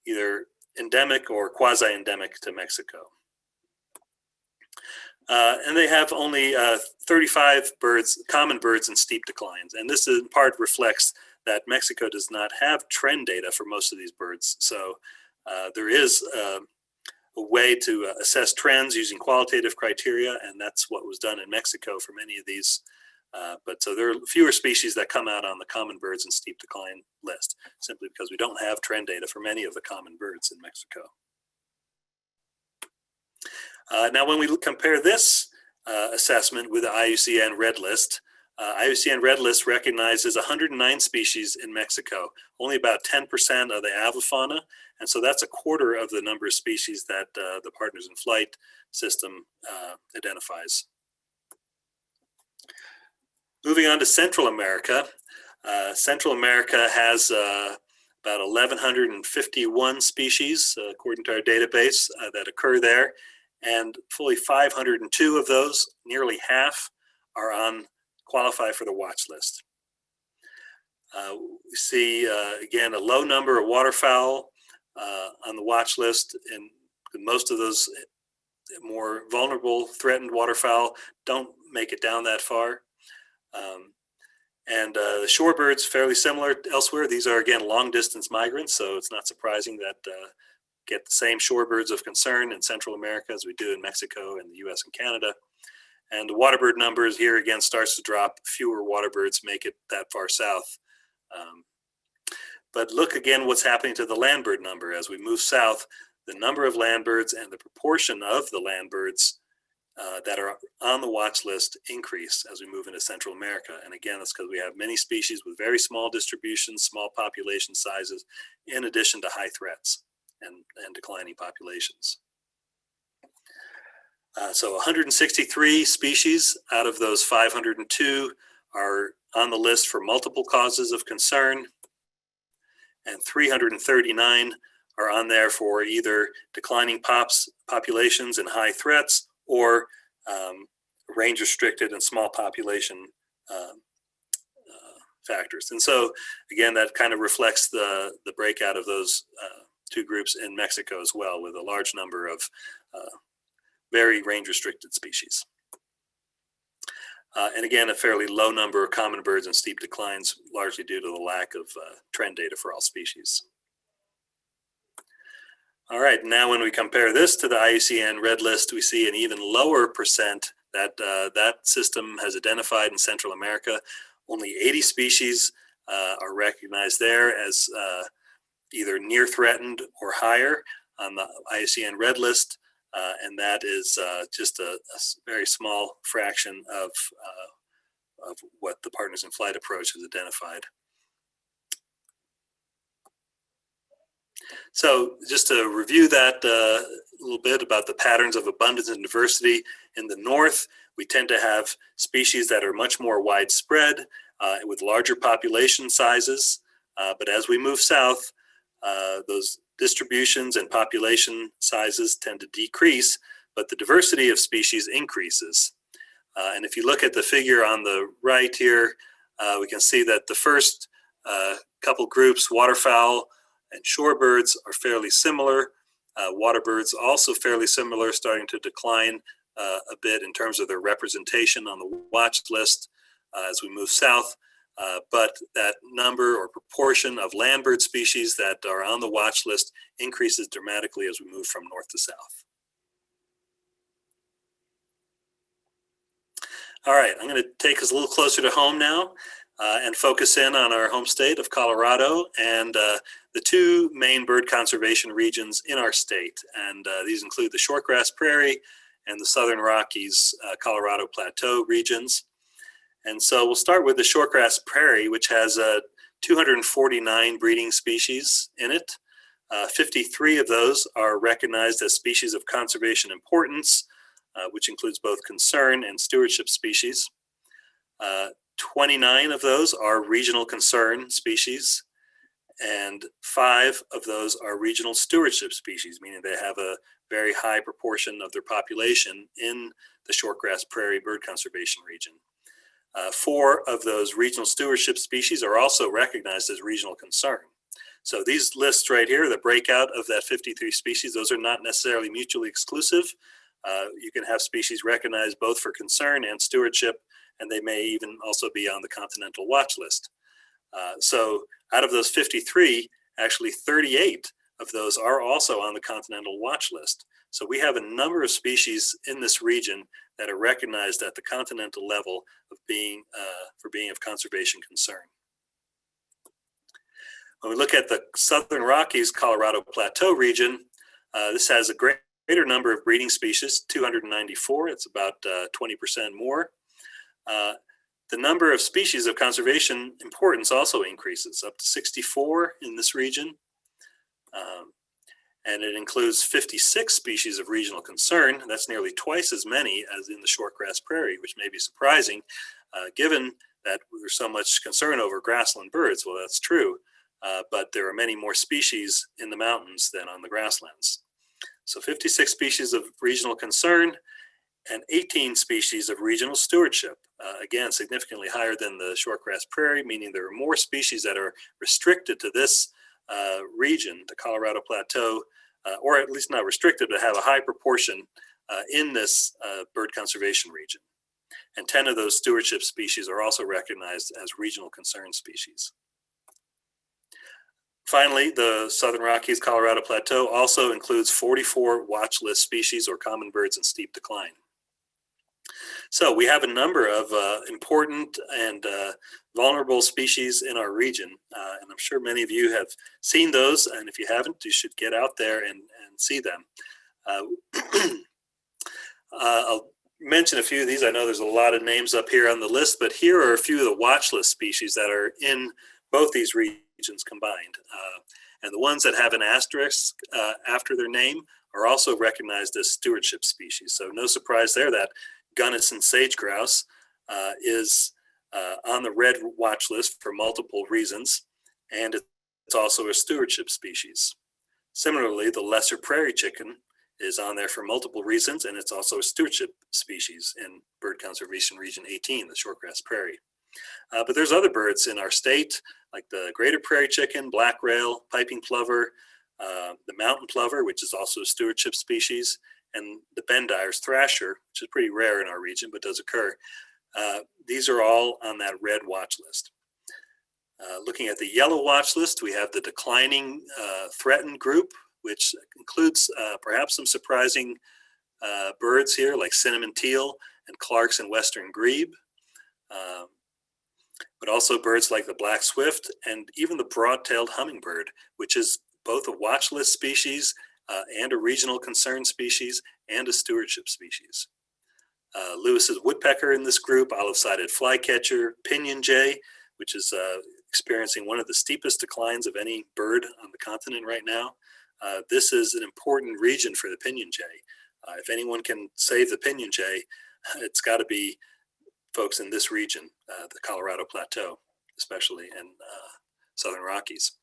either endemic or quasi-endemic to Mexico. And they have only 35 birds, common birds, and steep declines. And this in part reflects that Mexico does not have trend data for most of these birds. So there is a way to assess trends using qualitative criteria, and that's what was done in Mexico for many of these. But so there are fewer species that come out on the common birds and steep decline list, simply because we don't have trend data for many of the common birds in Mexico. Now, when we compare this assessment with the IUCN Red List, IUCN Red List recognizes 109 species in Mexico, only about 10% of the avifauna, and so that's a quarter of the number of species that the Partners in Flight system identifies. Moving on to Central America. Central America has about 1,151 species, according to our database, that occur there, and fully 502 of those, nearly half, are qualify for the watch list. We see, again, a low number of waterfowl on the watch list, and most of those more vulnerable, threatened waterfowl don't make it down that far. And the shorebirds, fairly similar elsewhere. These are, again, long-distance migrants, so it's not surprising that get the same shorebirds of concern in Central America as we do in Mexico and the US and Canada. And the waterbird numbers here, again, starts to drop. Fewer waterbirds make it that far south. But look again what's happening to the landbird number. As we move south, the number of landbirds and the proportion of the landbirds that are on the watch list increase as we move into Central America. And again, that's because we have many species with very small distributions, small population sizes, in addition to high threats and declining populations. So 163 species out of those 502 are on the list for multiple causes of concern, and 339 are on there for either declining populations and high threats, or range restricted and small population factors. And so again, that kind of reflects the breakout of those two groups in Mexico as well, with a large number of very range restricted species. And again, a fairly low number of common birds and steep declines, largely due to the lack of trend data for all species. All right, now when we compare this to the IUCN Red List, we see an even lower percent that that system has identified in Central America. Only 80 species are recognized there as either near threatened or higher on the IUCN Red List, and that is just a very small fraction of what the Partners in Flight approach has identified. So just to review that a little bit about the patterns of abundance and diversity, in the north, we tend to have species that are much more widespread with larger population sizes. But as we move south, those distributions and population sizes tend to decrease, but the diversity of species increases. And if you look at the figure on the right here, we can see that the first couple groups, waterfowl and shorebirds, are fairly similar. Waterbirds also fairly similar, starting to decline a bit in terms of their representation on the watch list as we move south. But that number or proportion of landbird species that are on the watch list increases dramatically as we move from north to south. All right, I'm going to take us a little closer to home now and focus in on our home state of Colorado and the two main bird conservation regions in our state. And these include the shortgrass prairie and the Southern Rockies Colorado Plateau regions. And so we'll start with the shortgrass prairie, which has 249 breeding species in it. 53 of those are recognized as species of conservation importance, which includes both concern and stewardship species. 29 of those are regional concern species, and 5 of those are regional stewardship species, meaning they have a very high proportion of their population in the shortgrass prairie bird conservation region. 4 of those regional stewardship species are also recognized as regional concern. So these lists right here, the breakout of that 53 species, those are not necessarily mutually exclusive. You can have species recognized both for concern and stewardship, and they may even also be on the continental watch list. So out of those 53, actually 38 of those are also on the continental watch list. So we have a number of species in this region that are recognized at the continental level of being for being of conservation concern. When we look at the Southern Rockies, Colorado Plateau region, this has a greater number of breeding species, 294. It's about 20% more. The number of species of conservation importance also increases, up to 64 in this region. And it includes 56 species of regional concern. That's nearly twice as many as in the shortgrass prairie, which may be surprising, given that there's so much concern over grassland birds. Well, that's true, but there are many more species in the mountains than on the grasslands. So 56 species of regional concern and 18 species of regional stewardship. Again, significantly higher than the shortgrass prairie, meaning there are more species that are restricted to this region, the Colorado Plateau, or at least not restricted, but have a high proportion in this bird conservation region. And 10 of those stewardship species are also recognized as regional concern species. Finally, the Southern Rockies, Colorado Plateau also includes 44 watch list species or common birds in steep decline. So we have a number of important and vulnerable species in our region, and I'm sure many of you have seen those, and if you haven't, you should get out there and see them. I'll mention a few of these. I know there's a lot of names up here on the list, but here are a few of the watch list species that are in both these regions combined. And the ones that have an asterisk after their name are also recognized as stewardship species. So no surprise there that Gunnison sage grouse is on the red watch list for multiple reasons, and it's also a stewardship species. Similarly, the lesser prairie chicken is on there for multiple reasons, and it's also a stewardship species in Bird Conservation Region 18, the shortgrass prairie. But there's other birds in our state, like the greater prairie chicken, black rail, piping plover, the mountain plover, which is also a stewardship species, and the Bendire's thrasher, which is pretty rare in our region, but does occur. These are all on that red watch list. Looking at the yellow watch list, we have the declining threatened group, which includes perhaps some surprising birds here, like cinnamon teal and Clark's and western grebe, but also birds like the black swift and even the broad-tailed hummingbird, which is both a watch list species and a regional concern species and a stewardship species. Lewis's woodpecker in this group, olive-sided flycatcher, pinyon jay, which is experiencing one of the steepest declines of any bird on the continent right now. This is an important region for the pinyon jay. If anyone can save the pinyon jay, it's got to be folks in this region, the Colorado Plateau, especially in Southern Rockies.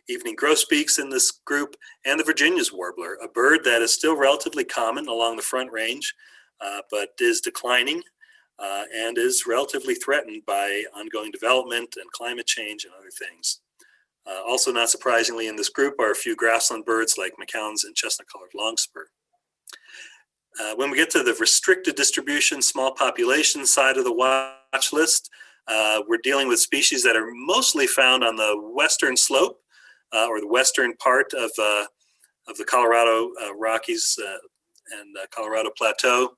Evening grosbeaks in this group, and the Virginia's warbler, a bird that is still relatively common along the Front Range, but is declining and is relatively threatened by ongoing development and climate change and other things. Also not surprisingly in this group are a few grassland birds like McCown's and chestnut-colored longspur. When we get to the restricted distribution, small population side of the watch list, we're dealing with species that are mostly found on the western slope or the western part of the Colorado Rockies and Colorado Plateau.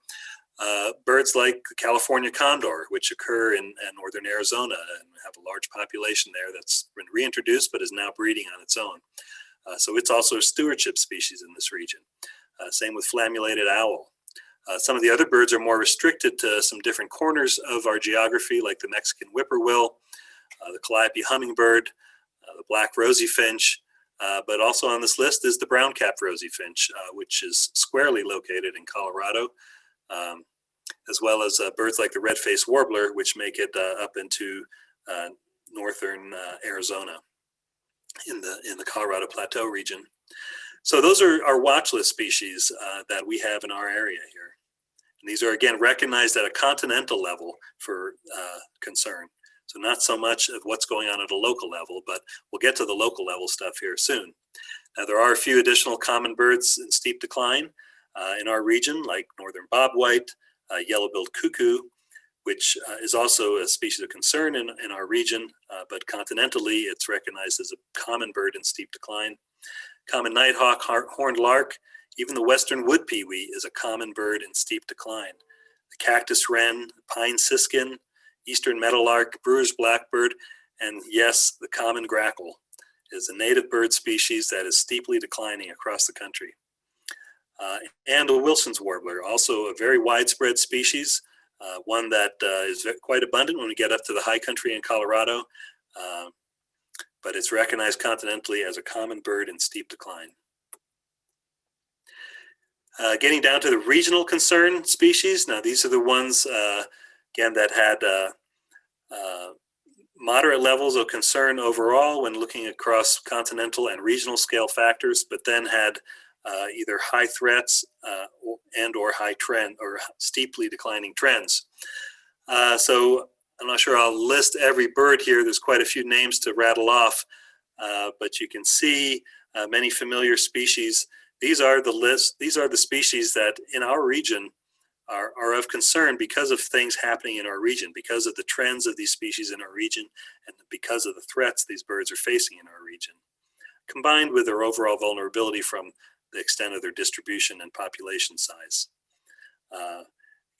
Birds like the California condor, which occur in northern Arizona and have a large population there that's been reintroduced but is now breeding on its own. So it's also a stewardship species in this region. Same with flammulated owl. Some of the other birds are more restricted to some different corners of our geography, like the Mexican whippoorwill, the calliope hummingbird, the black rosy finch, but also on this list is the brown-capped rosy finch, which is squarely located in Colorado, as well as birds like the red-faced warbler, which make it up into northern Arizona in the Colorado Plateau region. So those are our watch list species that we have in our area here. And these are, again, recognized at a continental level for concern. So not so much of what's going on at a local level, but we'll get to the local level stuff here soon. Now, there are a few additional common birds in steep decline in our region, like northern bobwhite, yellow-billed cuckoo, which is also a species of concern in our region, but continentally it's recognized as a common bird in steep decline. Common nighthawk, horned lark, even the western wood pewee is a common bird in steep decline. The cactus wren, pine siskin, eastern meadowlark, brewer's blackbird, and yes, the common grackle is a native bird species that is steeply declining across the country. And a Wilson's warbler, also a very widespread species, one that is quite abundant when we get up to the high country in Colorado, but it's recognized continentally as a common bird in steep decline. Getting down to the regional concern species, now these are the ones, again, that had moderate levels of concern overall when looking across continental and regional scale factors, but then had either high threats and or high trend or steeply declining trends. So I'm not sure I'll list every bird here. There's quite a few names to rattle off, but you can see many familiar species. These are the list. These are the species that in our region are of concern because of things happening in our region, because of the trends of these species in our region, and because of the threats these birds are facing in our region, combined with their overall vulnerability from the extent of their distribution and population size.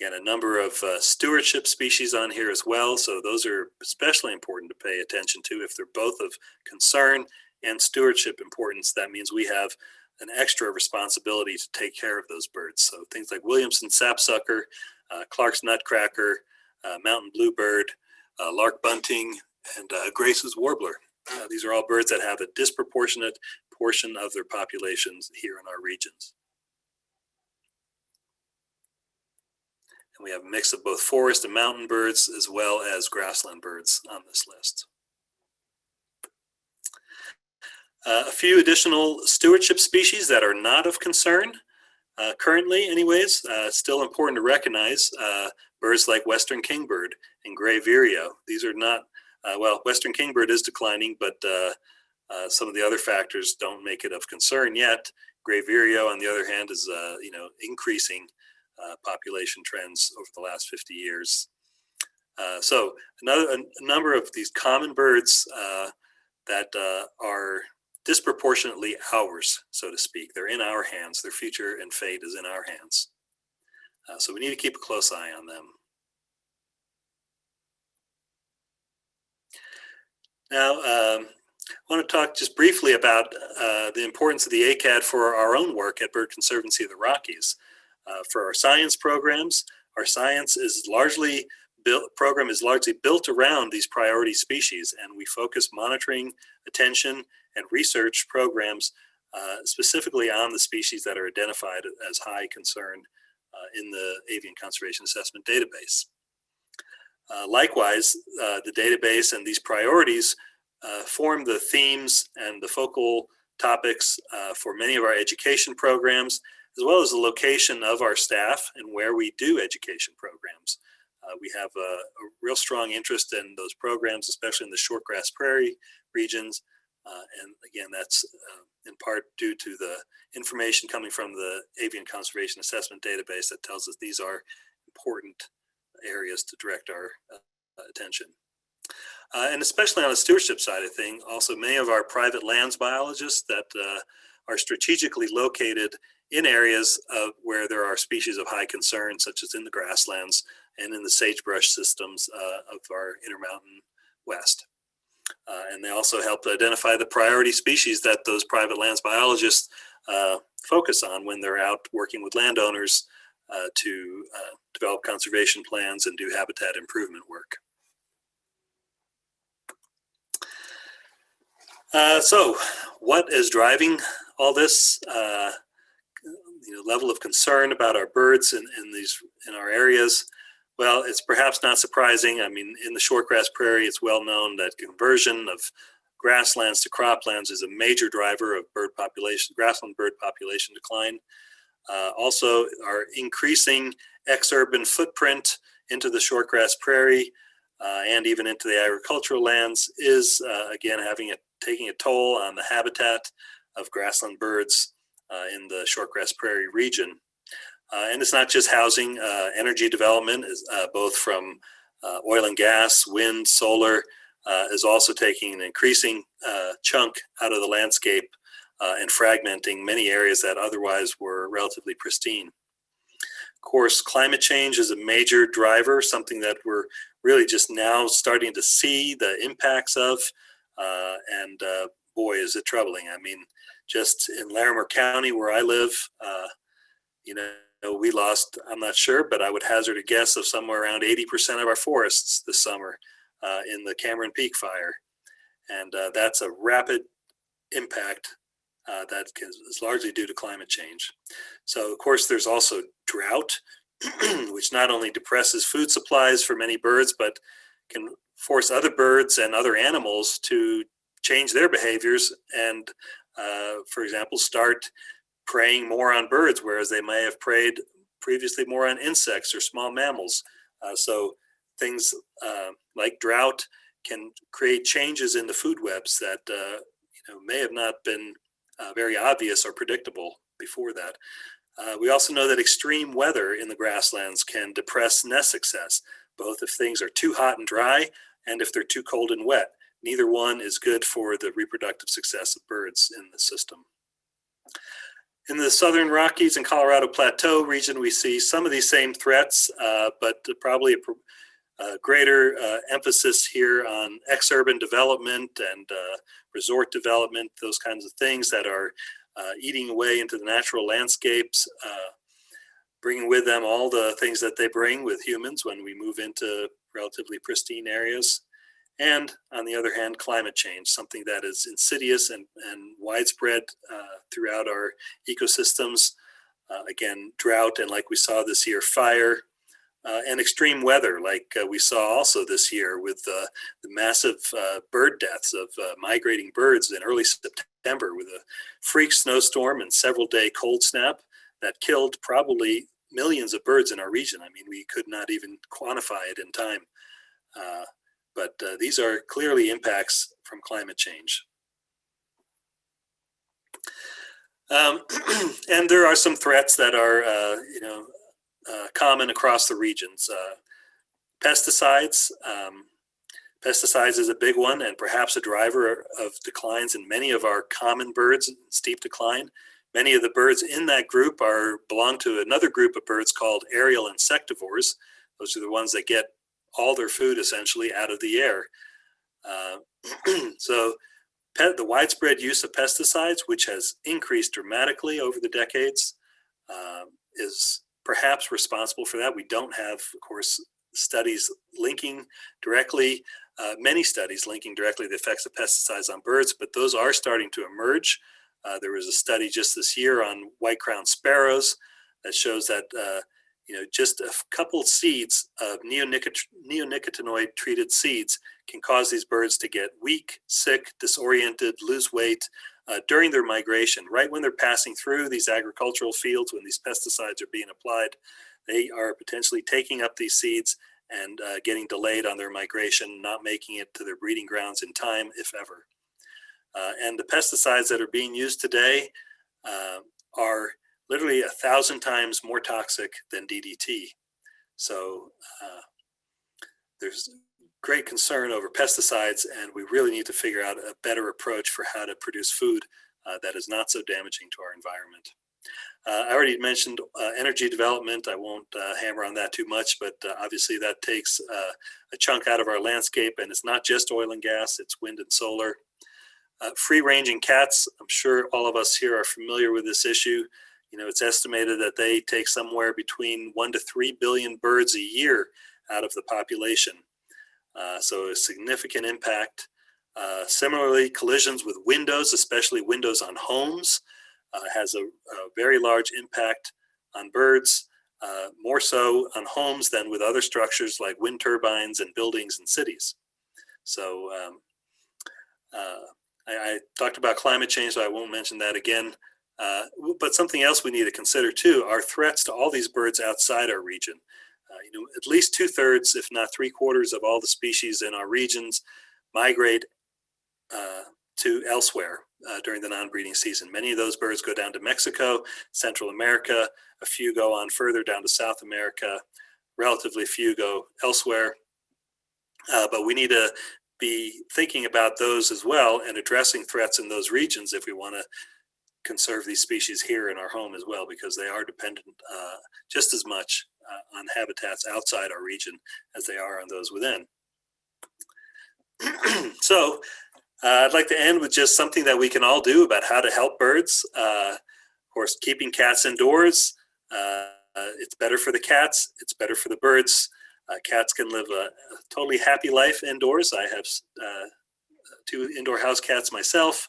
Again, a number of stewardship species on here as well, so those are especially important to pay attention to. If they're both of concern and stewardship importance, that means we have an extra responsibility to take care of those birds. So things like Williamson's sapsucker, Clark's nutcracker, mountain bluebird, lark bunting, and Grace's warbler. These are all birds that have a disproportionate portion of their populations here in our regions. And we have a mix of both forest and mountain birds as well as grassland birds on this list. A few additional stewardship species that are not of concern currently anyways, still important to recognize, birds like western kingbird and gray vireo. These are not, well, western kingbird is declining, but some of the other factors don't make it of concern yet. Gray vireo, on the other hand, is increasing population trends over the last 50 years. So a number of these common birds that are disproportionately ours, so to speak. They're in our hands. Their future and fate is in our hands. So we need to keep a close eye on them. Now, I want to talk just briefly about the importance of the ACAD for our own work at Bird Conservancy of the Rockies. For our science programs, our science is largely program is largely built around these priority species, and we focus monitoring, attention, and research programs specifically on the species that are identified as high concern in the Avian Conservation Assessment database. Likewise, the database and these priorities form the themes and the focal topics for many of our education programs, as well as the location of our staff and where we do education programs. We have a real strong interest in those programs, especially in the shortgrass prairie regions. And again, that's in part due to the information coming from the Avian Conservation Assessment database that tells us these are important areas to direct our attention. And especially on the stewardship side of things, also many of our private lands biologists that are strategically located in areas where there are species of high concern, such as in the grasslands and in the sagebrush systems of our Intermountain West. And they also help to identify the priority species that those private lands biologists focus on when they're out working with landowners to develop conservation plans and do habitat improvement work. So what is driving all this level of concern about our birds in our areas? Well, it's perhaps not surprising. I mean, in the shortgrass prairie, it's well known that conversion of grasslands to croplands is a major driver of bird population, grassland bird population decline. Also, our increasing exurban footprint into the shortgrass prairie and even into the agricultural lands is again taking a toll on the habitat of grassland birds in the shortgrass prairie region. And it's not just housing. Energy development is both from oil and gas, wind, solar, is also taking an increasing chunk out of the landscape and fragmenting many areas that otherwise were relatively pristine. Of course, climate change is a major driver, something that we're really just now starting to see the impacts of, and boy, is it troubling. I mean, just in Larimer County where I live, you know, we lost, I'm not sure, but I would hazard a guess of somewhere around 80% of our forests this summer in the Cameron Peak fire. And that's a rapid impact that is largely due to climate change. So, of course, there's also drought, which not only depresses food supplies for many birds, but can force other birds and other animals to change their behaviors and, for example, start preying more on birds, whereas they may have preyed previously more on insects or small mammals. So things like drought can create changes in the food webs that may have not been very obvious or predictable before that. We also know that extreme weather in the grasslands can depress nest success, both if things are too hot and dry and if they're too cold and wet. Neither one is good for the reproductive success of birds in the system. In the Southern Rockies and Colorado Plateau region, we see some of these same threats, but probably a greater emphasis here on exurban development and resort development, those kinds of things that are eating away into the natural landscapes, bringing with them all the things that they bring with humans when we move into relatively pristine areas. And on the other hand, climate change, something that is insidious and widespread throughout our ecosystems. Again, drought, and like we saw this year, fire, and extreme weather, like we saw also this year with the massive bird deaths of migrating birds in early September with a freak snowstorm and several-day cold snap that killed probably millions of birds in our region. I mean, we could not even quantify it in time. But these are clearly impacts from climate change. And there are some threats that are, common across the regions. Pesticides. Pesticides is a big one and perhaps a driver of declines in many of our common birds, steep decline. Many of the birds in that group belong to another group of birds called aerial insectivores. Those are the ones that get all their food essentially out of the air. So the widespread use of pesticides, which has increased dramatically over the decades, is perhaps responsible for that. We don't have, of course, studies linking directly, many studies linking directly the effects of pesticides on birds, but those are starting to emerge. There was a study just this year on white-crowned sparrows that shows that just a couple seeds of neonicotinoid treated seeds can cause these birds to get weak, sick, disoriented, lose weight during their migration. Right when they're passing through these agricultural fields, when these pesticides are being applied, they are potentially taking up these seeds and getting delayed on their migration, not making it to their breeding grounds in time, if ever. And the pesticides that are being used today are literally 1,000 times more toxic than DDT. So there's great concern over pesticides, and we really need to figure out a better approach for how to produce food that is not so damaging to our environment. I already mentioned energy development. I won't hammer on that too much, but obviously that takes a chunk out of our landscape, and it's not just oil and gas, it's wind and solar. Free-ranging cats, I'm sure all of us here are familiar with this issue. It's estimated that they take somewhere between 1 to 3 billion birds a year out of the population. So a significant impact. Similarly, collisions with windows, especially windows on homes, has a very large impact on birds, more so on homes than with other structures like wind turbines and buildings and cities. So I talked about climate change, so I won't mention that again. But something else we need to consider too are threats to all these birds outside our region. At least 2/3, if not 3/4 of all the species in our regions migrate to elsewhere, during the non-breeding season. Many of those birds go down to Mexico, Central America. A few go on further down to South America. Relatively few go elsewhere. But we need to be thinking about those as well and addressing threats in those regions if we want to conserve these species here in our home as well, because they are dependent just as much on habitats outside our region as they are on those within. So I'd like to end with just something that we can all do about how to help birds. Of course, keeping cats indoors, it's better for the cats, it's better for the birds. Cats can live a totally happy life indoors. I have 2 indoor house cats myself,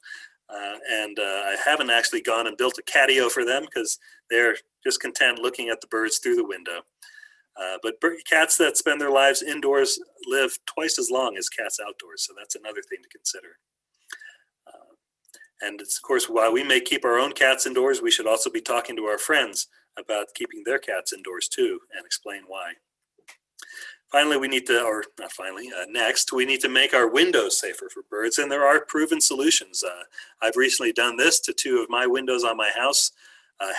and I haven't actually gone and built a catio for them because they're just content looking at the birds through the window. But cats that spend their lives indoors live twice as long as cats outdoors, so that's another thing to consider. And it's, of course, while we may keep our own cats indoors, we should also be talking to our friends about keeping their cats indoors too, and explain why. Finally, we need to, or not finally, next, we need to make our windows safer for birds, and there are proven solutions. I've recently done this to 2 of my windows on my house,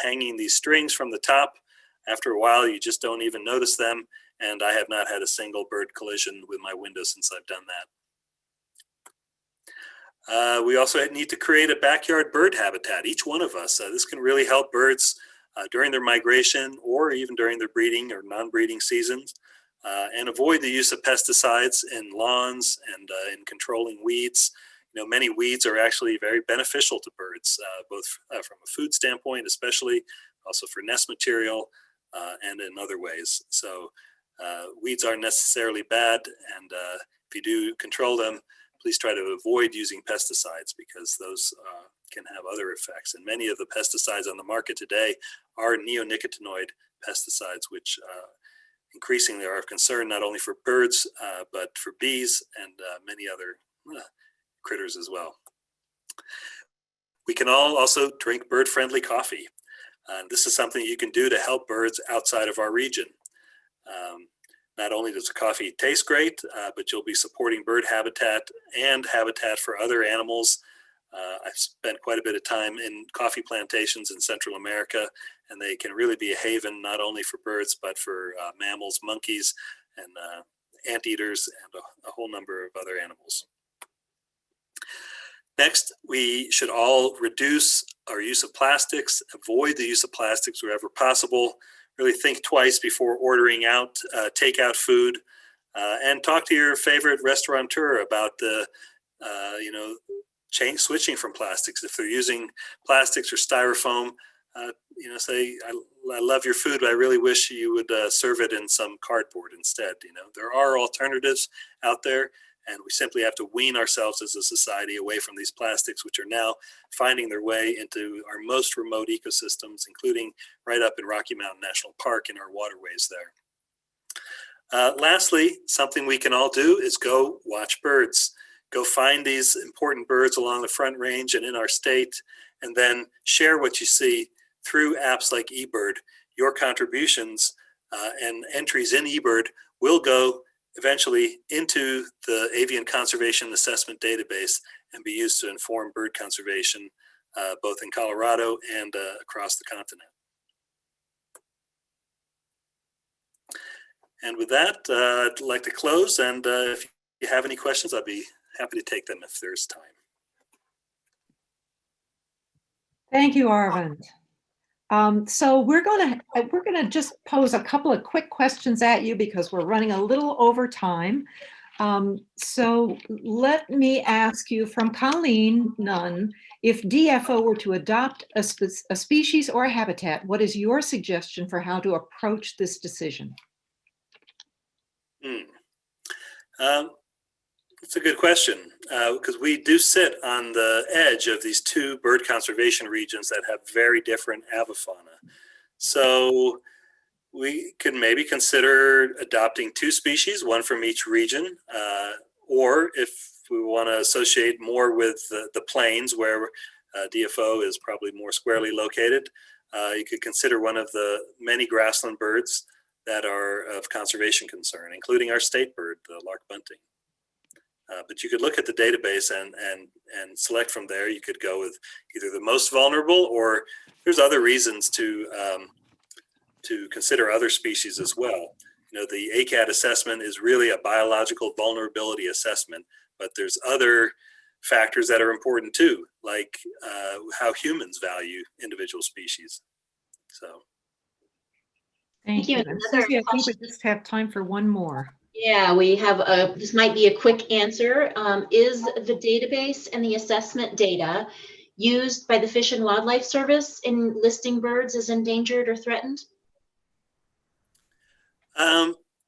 hanging these strings from the top. After a while, you just don't even notice them, and I have not had a single bird collision with my window since I've done that. We also need to create a backyard bird habitat, each one of us. This can really help birds during their migration or even during their breeding or non-breeding seasons. And avoid the use of pesticides in lawns and in controlling weeds. You know, many weeds are actually very beneficial to birds, both from a food standpoint, especially also for nest material and in other ways. So weeds aren't necessarily bad, and if you do control them, please try to avoid using pesticides because those can have other effects. And many of the pesticides on the market today are neonicotinoid pesticides, which increasingly are of concern not only for birds, but for bees and many other critters as well. We can all also drink bird-friendly coffee. This is something you can do to help birds outside of our region. Not only does the coffee taste great, but you'll be supporting bird habitat and habitat for other animals. I've spent quite a bit of time in coffee plantations in Central America, and they can really be a haven not only for birds, but for mammals, monkeys, and anteaters, and a whole number of other animals. Next, we should all reduce our use of plastics, avoid the use of plastics wherever possible, really think twice before ordering out takeout food, and talk to your favorite restaurateur about the, switching from plastics. If they're using plastics or styrofoam, say, I love your food, but I really wish you would serve it in some cardboard instead. There are alternatives out there, and we simply have to wean ourselves as a society away from these plastics, which are now finding their way into our most remote ecosystems, including right up in Rocky Mountain National Park in our waterways there. Lastly, something we can all do is go watch birds. Go find these important birds along the Front Range and in our state, and then share what you see through apps like eBird. Your contributions and entries in eBird will go eventually into the Avian Conservation Assessment Database and be used to inform bird conservation both in Colorado and across the continent. And with that, I'd like to close, and if you have any questions, I'd be happy to take them if there's time. Thank you, Arvind. So we're gonna just pose a couple of quick questions at you because we're running a little over time. So let me ask you from Colleen Nunn, if DFO were to adopt a species or a habitat, what is your suggestion for how to approach this decision? It's a good question because we do sit on the edge of these 2 bird conservation regions that have very different avifauna. So we could maybe consider adopting 2 species, one from each region, or if we want to associate more with the plains where DFO is probably more squarely located, you could consider one of the many grassland birds that are of conservation concern, including our state bird, the lark bunting. But you could look at the database and select from there. You could go with either the most vulnerable, or there's other reasons to consider other species as well. You know, the ACAT assessment is really a biological vulnerability assessment, but there's other factors that are important too, like how humans value individual species. So. Thank you. And Susie, I think we just have time for one more. Yeah, we have this might be a quick answer. Is the database and the assessment data used by the Fish and Wildlife Service in listing birds as endangered or threatened?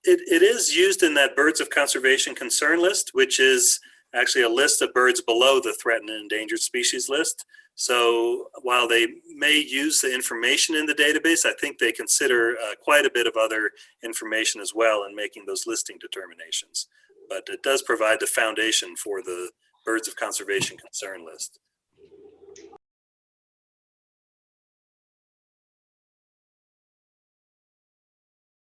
It is used in that Birds of Conservation Concern list, which is actually a list of birds below the threatened and endangered species list. So while they may use the information in the database, I think they consider quite a bit of other information as well in making those listing determinations. But it does provide the foundation for the Birds of Conservation Concern list.